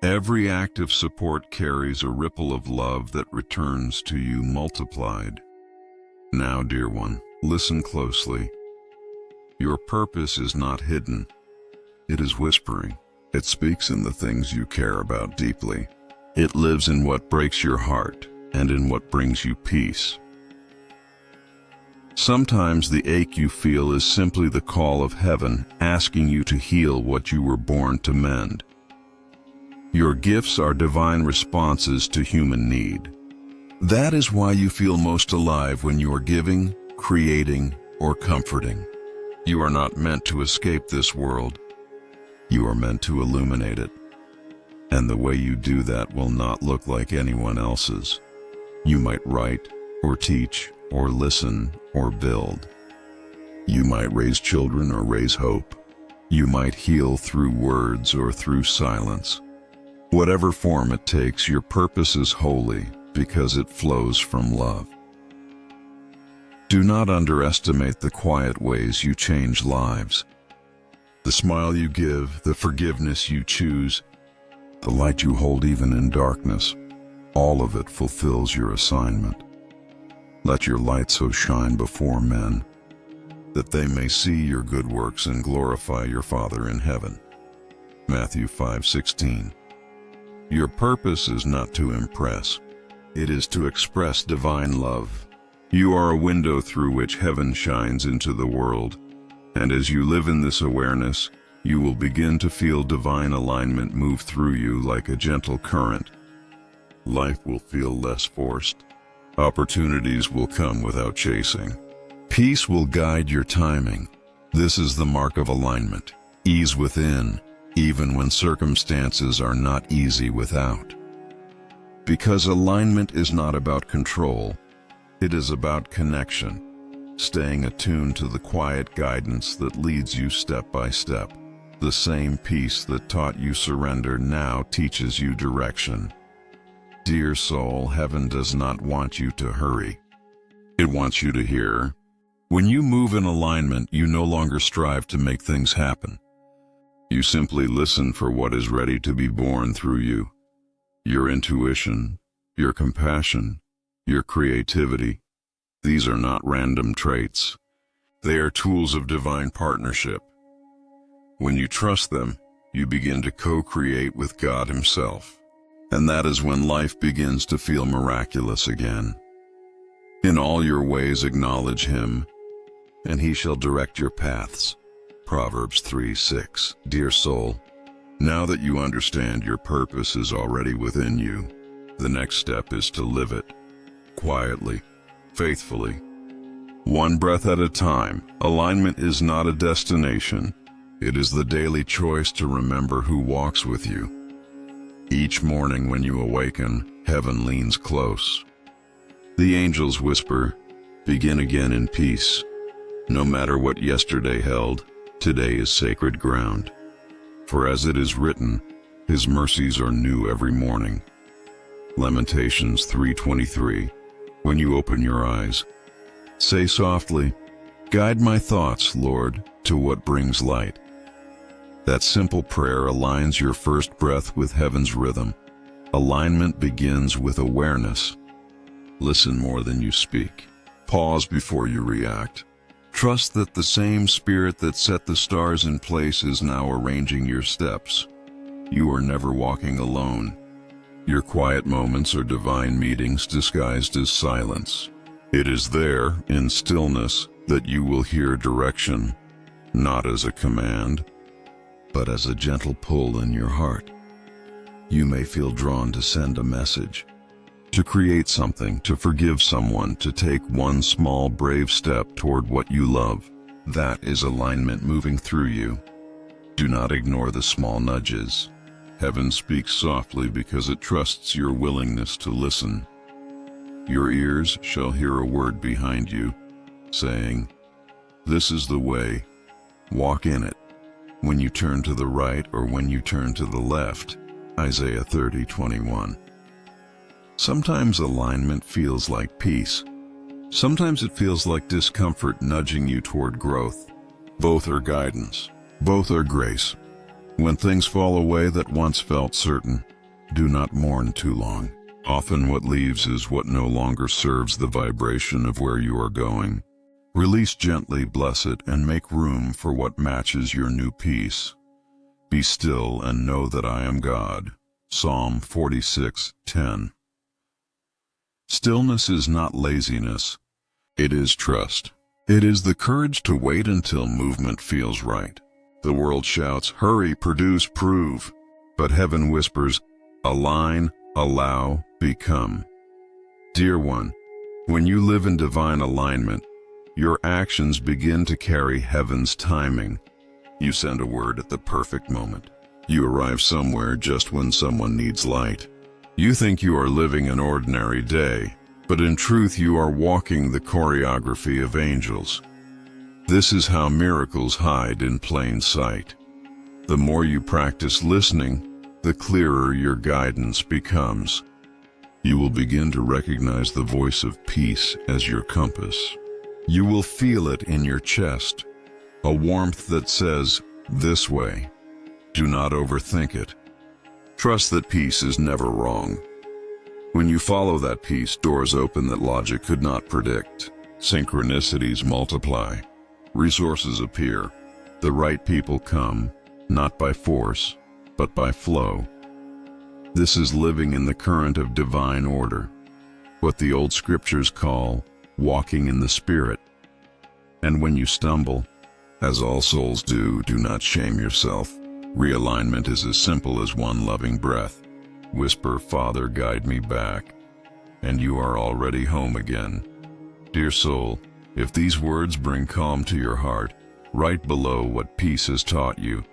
Every act of support carries a ripple of love that returns to you multiplied. Now, dear one, listen closely. Your purpose is not hidden. It is whispering. It speaks in the things you care about deeply. It lives in what breaks your heart and in what brings you peace. Sometimes the ache you feel is simply the call of heaven asking you to heal what you were born to mend. Your gifts are divine responses to human need. That is why you feel most alive when you are giving, creating, or comforting. You are not meant to escape this world. You are meant to illuminate it. And the way you do that will not look like anyone else's. You might write, or teach, or listen, or build. You might raise children or raise hope. You might heal through words or through silence. Whatever form it takes, your purpose is holy because it flows from love. Do not underestimate the quiet ways you change lives. The smile you give, the forgiveness you choose, the light you hold even in darkness, all of it fulfills your assignment. Let your light so shine before men that they may see your good works and glorify your Father in heaven. Matthew 5:16. Your purpose is not to impress. It is to express divine love. You are a window through which heaven shines into the world. And as you live in this awareness, you will begin to feel divine alignment move through you like a gentle current. Life will feel less forced. Opportunities will come without chasing. Peace will guide your timing. This is the mark of alignment. Ease within, even when circumstances are not easy without. Because alignment is not about control, it is about connection, staying attuned to the quiet guidance that leads you step by step. The same peace that taught you surrender now teaches you direction. Dear soul, heaven does not want you to hurry. It wants you to hear. When you move in alignment, you no longer strive to make things happen. You simply listen for what is ready to be born through you. Your intuition, your compassion, your creativity. These are not random traits. They are tools of divine partnership. When you trust them, you begin to co-create with God Himself. And that is when life begins to feel miraculous again. In all your ways acknowledge Him, and He shall direct your paths. Proverbs 3:6. Dear soul, now that you understand your purpose is already within you, the next step is to live it, quietly, faithfully. One breath at a time. Alignment is not a destination. It is the daily choice to remember who walks with you. Each morning when you awaken, heaven leans close. The angels whisper, begin again in peace. No matter what yesterday held, today is sacred ground. For as it is written, His mercies are new every morning. Lamentations 3:23. When you open your eyes, say softly, guide my thoughts, Lord, to what brings light. That simple prayer aligns your first breath with heaven's rhythm. Alignment begins with awareness. Listen more than you speak. Pause before you react. Trust that the same spirit that set the stars in place is now arranging your steps. You are never walking alone. Your quiet moments are divine meetings disguised as silence. It is there, in stillness, that you will hear direction, not as a command, but as a gentle pull in your heart. You may feel drawn to send a message, to create something, to forgive someone, to take one small brave step toward what you love. That is alignment moving through you. Do not ignore the small nudges. Heaven speaks softly because it trusts your willingness to listen. Your ears shall hear a word behind you, saying, this is the way, walk in it. When you turn to the right or when you turn to the left. Isaiah 30:21. Sometimes alignment feels like peace. Sometimes it feels like discomfort nudging you toward growth. Both are guidance. Both are grace. When things fall away that once felt certain, do not mourn too long. Often what leaves is what no longer serves the vibration of where you are going. Release gently, bless it, and make room for what matches your new peace. Be still and know that I am God. Psalm 46:10. Stillness is not laziness. It is trust. It is the courage to wait until movement feels right. The world shouts, hurry, produce, prove. But heaven whispers, align, allow, become. Dear one, when you live in divine alignment, your actions begin to carry heaven's timing. You send a word at the perfect moment. You arrive somewhere just when someone needs light. You think you are living an ordinary day, but in truth you are walking the choreography of angels. This is how miracles hide in plain sight. The more you practice listening, the clearer your guidance becomes. You will begin to recognize the voice of peace as your compass. You will feel it in your chest, a warmth that says, this way. Do not overthink it. Trust that peace is never wrong. When you follow that peace, doors open that logic could not predict. Synchronicities multiply. Resources appear. The right people come, not by force, but by flow. This is living in the current of divine order, what the old scriptures call walking in the Spirit. And when you stumble, as all souls do not shame yourself. Realignment is as simple as one loving breath. Whisper, "Father, guide me back," and you are already home again. Dear soul, if these words bring calm to your heart, write below what peace has taught you.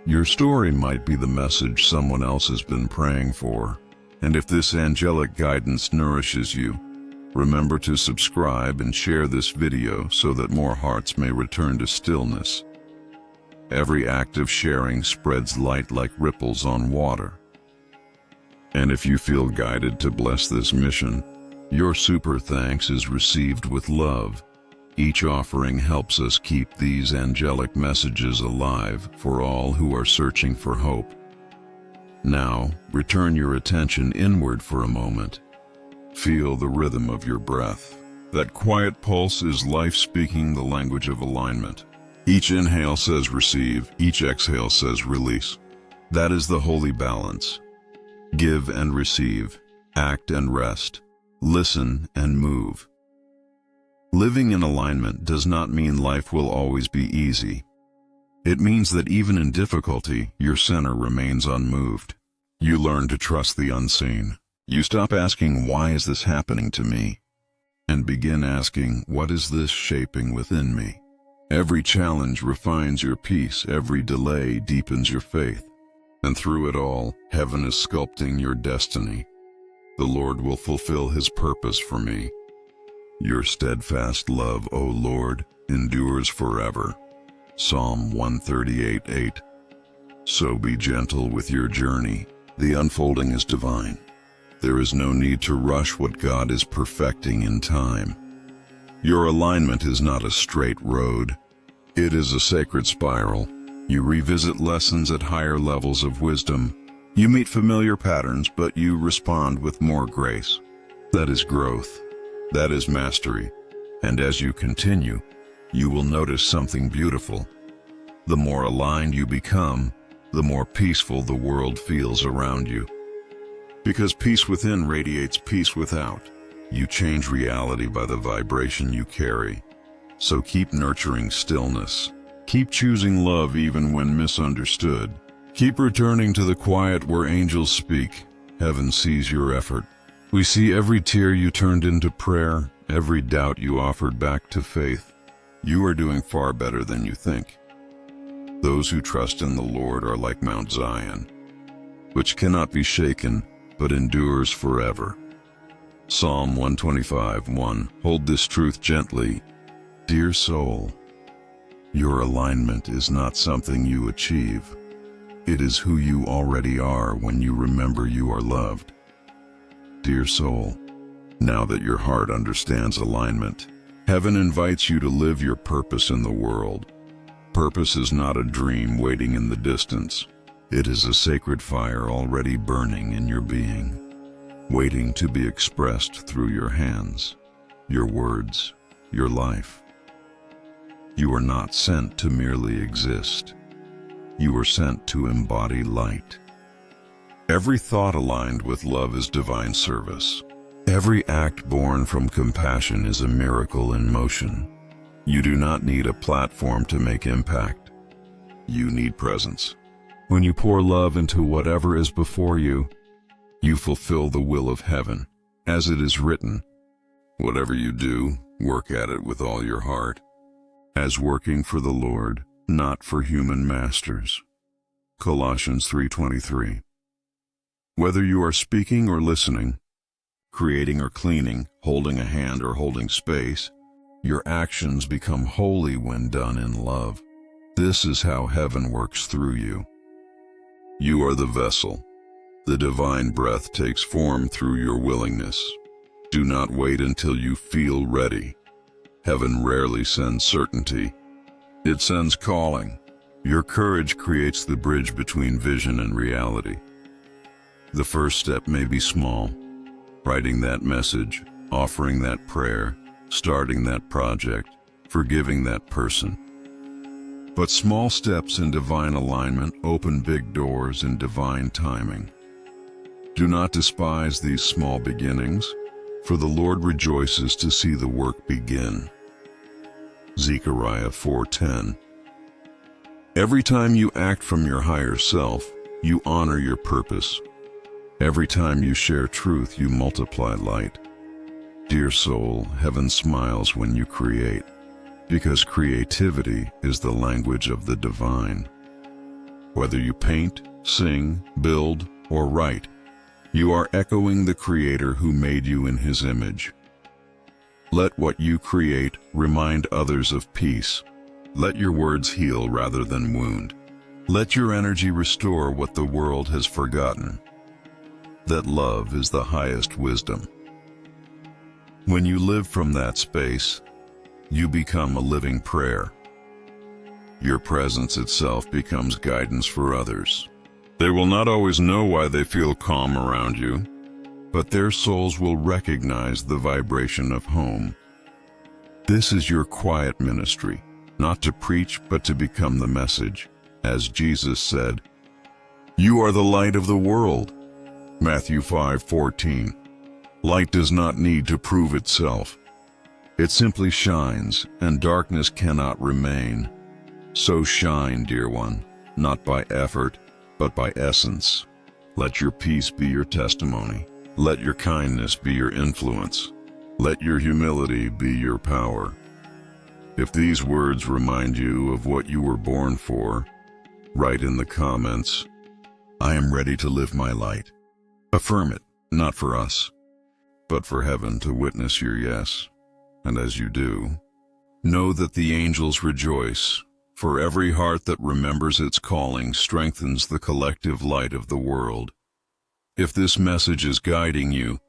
Your story might be the message someone else has been praying for. And if this angelic guidance nourishes you, remember to subscribe and share this video so that more hearts may return to stillness. Every act of sharing spreads light like ripples on water. And if you feel guided to bless this mission, your super thanks is received with love. Each offering helps us keep these angelic messages alive for all who are searching for hope. Now, return your attention inward for a moment. Feel the rhythm of your breath. That quiet pulse is life speaking the language of alignment. Each inhale says receive, each exhale says release. That is the holy balance. Give and receive, act and rest, listen and move. Living in alignment does not mean life will always be easy. It means that even in difficulty, your center remains unmoved. You learn to trust the unseen. You stop asking, "Why is this happening to me?" and begin asking, "What is this shaping within me?" Every challenge refines your peace, every delay deepens your faith. And through it all, heaven is sculpting your destiny. The Lord will fulfill His purpose for me. Your steadfast love, O Lord, endures forever. Psalm 138:8. So be gentle with your journey. The unfolding is divine. There is no need to rush what God is perfecting in time. Your alignment is not a straight road. It is a sacred spiral. You revisit lessons at higher levels of wisdom. You meet familiar patterns, but you respond with more grace. That is growth. That is mastery. And as you continue, you will notice something beautiful. The more aligned you become, the more peaceful the world feels around you. Because peace within radiates peace without. You change reality by the vibration you carry. So keep nurturing stillness. Keep choosing love even when misunderstood. Keep returning to the quiet where angels speak. Heaven sees your effort. We see every tear you turned into prayer, every doubt you offered back to faith. You are doing far better than you think. Those who trust in the Lord are like Mount Zion, which cannot be shaken, but endures forever. Psalm 125:1. Hold this truth gently. Dear soul, your alignment is not something you achieve. It is who you already are when you remember you are loved. Dear soul, now that your heart understands alignment, heaven invites you to live your purpose in the world. Purpose is not a dream waiting in the distance. It is a sacred fire already burning in your being, waiting to be expressed through your hands, your words, your life. You are not sent to merely exist. You are sent to embody light. Every thought aligned with love is divine service. Every act born from compassion is a miracle in motion. You do not need a platform to make impact. You need presence. When you pour love into whatever is before you, you fulfill the will of heaven. As it is written, whatever you do, work at it with all your heart, as working for the Lord, not for human masters. Colossians 3:23. Whether you are speaking or listening, creating or cleaning, holding a hand or holding space, your actions become holy when done in love. This is how heaven works through you. You are the vessel. The divine breath takes form through your willingness. Do not wait until you feel ready. Heaven rarely sends certainty. It sends calling. Your courage creates the bridge between vision and reality. The first step may be small. Writing that message, offering that prayer, starting that project, forgiving that person. But small steps in divine alignment open big doors in divine timing. Do not despise these small beginnings. for the Lord rejoices to see the work begin. Zechariah 4:10. Every time you act from your higher self, you honor your purpose. Every time you share truth, you multiply light. Dear soul, heaven smiles when you create, because creativity is the language of the divine. Whether you paint, sing, build, or write, you are echoing the Creator who made you in His image. Let what you create remind others of peace. Let your words heal rather than wound. Let your energy restore what the world has forgotten. That love is the highest wisdom. When you live from that space, you become a living prayer. Your presence itself becomes guidance for others. They will not always know why they feel calm around you, but their souls will recognize the vibration of home. This is your quiet ministry, not to preach but to become the message. As Jesus said, "You are the light of the world." Matthew 5:14. Light does not need to prove itself. It simply shines, and darkness cannot remain. So shine, dear one, not by effort, but by essence. Let your peace be your testimony. Let your kindness be your influence. Let your humility be your power. If these words remind you of what you were born for, write in the comments, "I am ready to live my light." Affirm it, not for us, but for heaven to witness your yes. And as you do, know that the angels rejoice, for every heart that remembers its calling strengthens the collective light of the world. If this message is guiding you,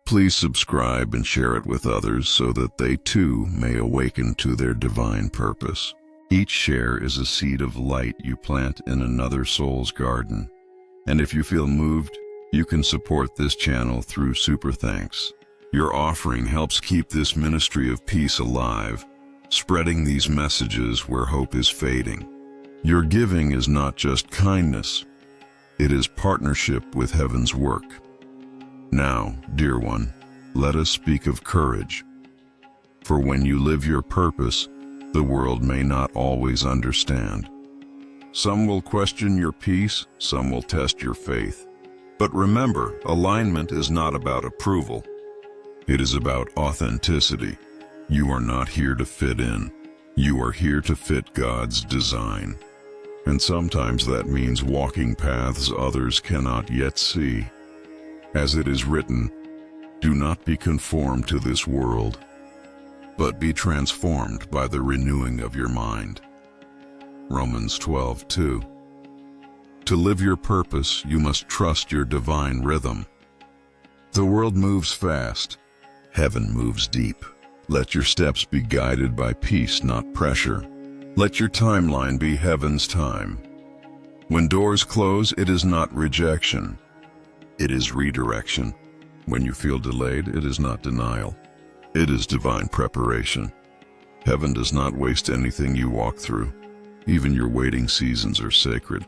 please subscribe and share it with others so that they too may awaken to their divine purpose. Each share is a seed of light you plant in another soul's garden. And if you feel moved, you can support this channel through Super Thanks. Your offering helps keep this ministry of peace alive, spreading these messages where hope is fading. Your giving is not just kindness, it is partnership with heaven's work. Now, dear one, let us speak of courage. For when you live your purpose, the world may not always understand. Some will question your peace, some will test your faith. But remember, alignment is not about approval. It is about authenticity. You are not here to fit in. You are here to fit God's design. And sometimes that means walking paths others cannot yet see. As it is written, "Do not be conformed to this world, but be transformed by the renewing of your mind." Romans 12:2. To live your purpose, you must trust your divine rhythm. The world moves fast. Heaven moves deep. Let your steps be guided by peace, not pressure. Let your timeline be heaven's time. When doors close, it is not rejection. It is redirection. When you feel delayed, it is not denial. It is divine preparation. Heaven does not waste anything you walk through. Even your waiting seasons are sacred,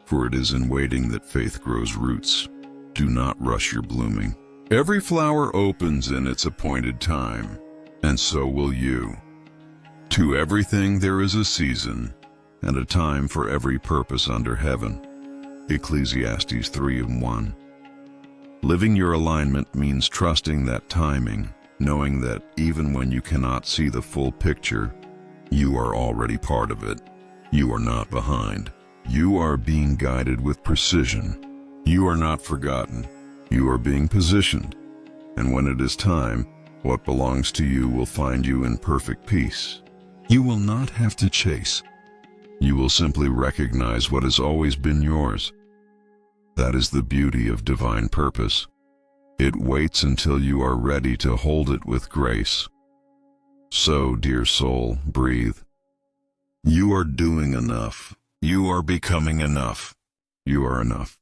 for it is in waiting that faith grows roots. Do not rush your blooming. Every flower opens in its appointed time, and so will you. To everything there is a season, and a time for every purpose under heaven. Ecclesiastes 3:1. Living your alignment means trusting that timing, knowing that even when you cannot see the full picture, you are already part of it. You are not behind. You are being guided with precision. You are not forgotten. You are being positioned. And when it is time, what belongs to you will find you in perfect peace. You will not have to chase. You will simply recognize what has always been yours. That is the beauty of divine purpose. It waits until you are ready to hold it with grace. So, dear soul, breathe. You are doing enough. You are becoming enough. You are enough.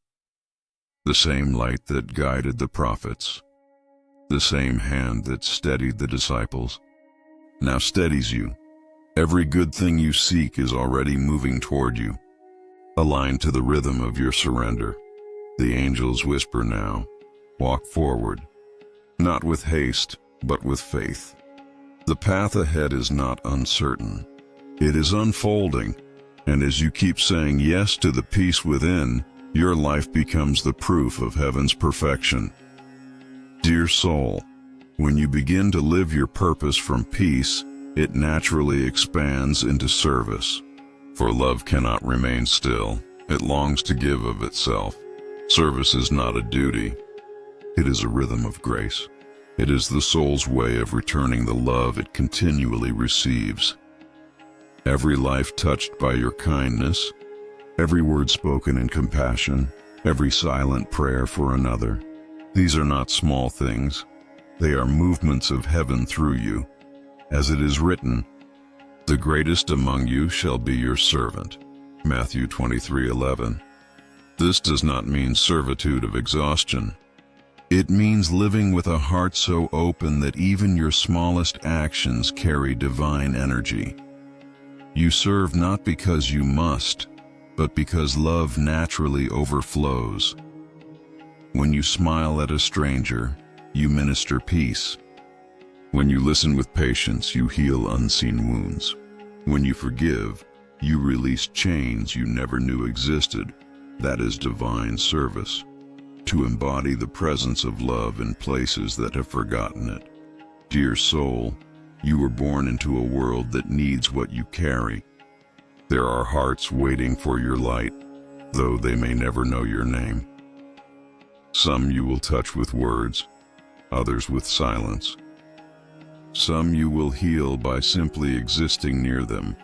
The same light that guided the prophets, the same hand that steadied the disciples, now steadies you. Every good thing you seek is already moving toward you. Aligned to the rhythm of your surrender, the angels whisper now, walk forward. not with haste, but with faith. The path ahead is not uncertain. It is unfolding, and as you keep saying yes to the peace within, your life becomes the proof of heaven's perfection. Dear soul, when you begin to live your purpose from peace, it naturally expands into service. For love cannot remain still. It longs to give of itself. Service is not a duty. It is a rhythm of grace. It is the soul's way of returning the love it continually receives. Every life touched by your kindness, every word spoken in compassion, every silent prayer for another, these are not small things. They are movements of heaven through you. As it is written, "The greatest among you shall be your servant." Matthew 23:11. This does not mean servitude of exhaustion. It means living with a heart so open that even your smallest actions carry divine energy. You serve not because you must, but because love naturally overflows. When you smile at a stranger, you minister peace. When you listen with patience, you heal unseen wounds. When you forgive, you release chains you never knew existed. That is divine service. To embody the presence of love in places that have forgotten it. Dear soul, you were born into a world that needs what you carry. There are hearts waiting for your light, though they may never know your name. Some you will touch with words, others with silence. Some you will heal by simply existing near them,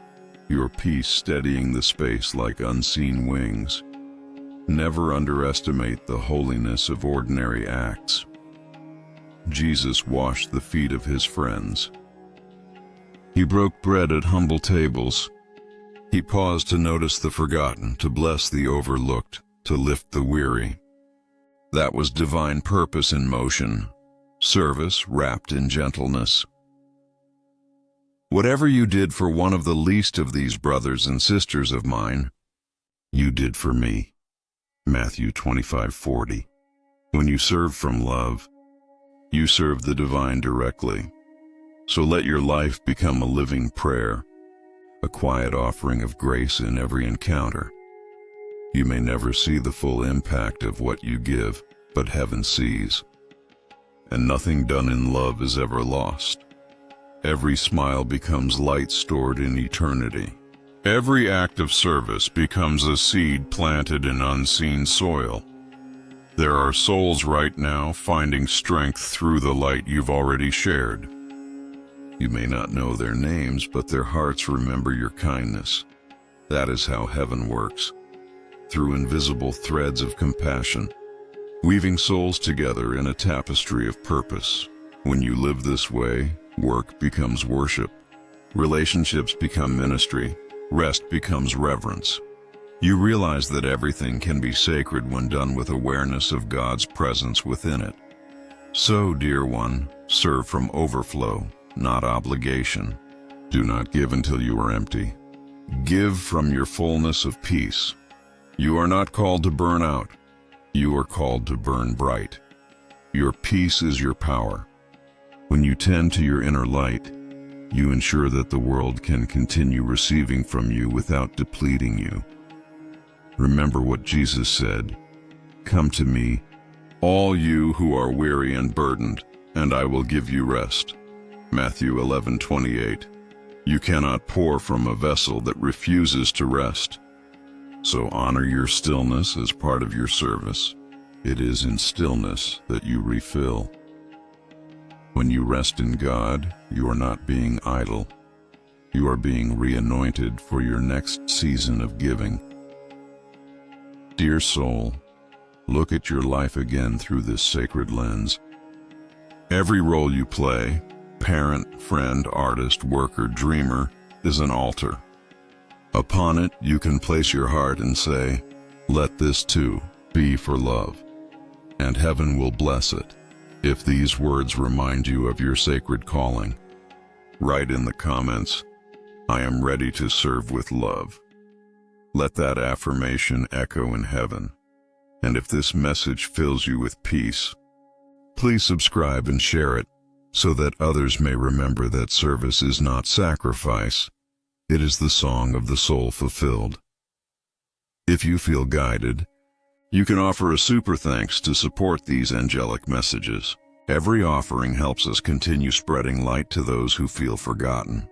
your peace steadying the space like unseen wings. Never underestimate the holiness of ordinary acts. Jesus washed the feet of his friends. He broke bread at humble tables. He paused to notice the forgotten, to bless the overlooked, to lift the weary. That was divine purpose in motion, service wrapped in gentleness. Whatever you did for one of the least of these brothers and sisters of mine, you did for me. Matthew 25:40. When you serve from love, you serve the divine directly. So let your life become a living prayer, a quiet offering of grace in every encounter. You may never see the full impact of what you give, but heaven sees. And nothing done in love is ever lost. Every smile becomes light stored in eternity. Every act of service becomes a seed planted in unseen soil. There are souls right now finding strength through the light you've already shared. You may not know their names, but their hearts remember your kindness. That is how heaven works, through invisible threads of compassion, weaving souls together in a tapestry of purpose. When you live this way, work becomes worship, relationships become ministry, rest becomes reverence. You realize that everything can be sacred when done with awareness of God's presence within it. So, dear one, serve from overflow, not obligation. Do not give until you are empty. Give from your fullness of peace. You are not called to burn out. You are called to burn bright. Your peace is your power. When you tend to your inner light, you ensure that the world can continue receiving from you without depleting you. Remember what Jesus said, "Come to me, all you who are weary and burdened, and I will give you rest." Matthew 11:28. You cannot pour from a vessel that refuses to rest. So honor your stillness as part of your service. It is in stillness that you refill. When you rest in God, you are not being idle. You are being re-anointed for your next season of giving. Dear soul, look at your life again through this sacred lens. Every role you play, parent, friend, artist, worker, dreamer, is an altar. Upon it, you can place your heart and say, "Let this too be for love," and heaven will bless it. If these words remind you of your sacred calling, write in the comments, "I am ready to serve with love." Let that affirmation echo in heaven. And if this message fills you with peace, Please subscribe and share it, so that others may remember that service is not sacrifice. It is the song of the soul fulfilled. If you feel guided, you can offer a super thanks to support these angelic messages. Every offering helps us continue spreading light to those who feel forgotten.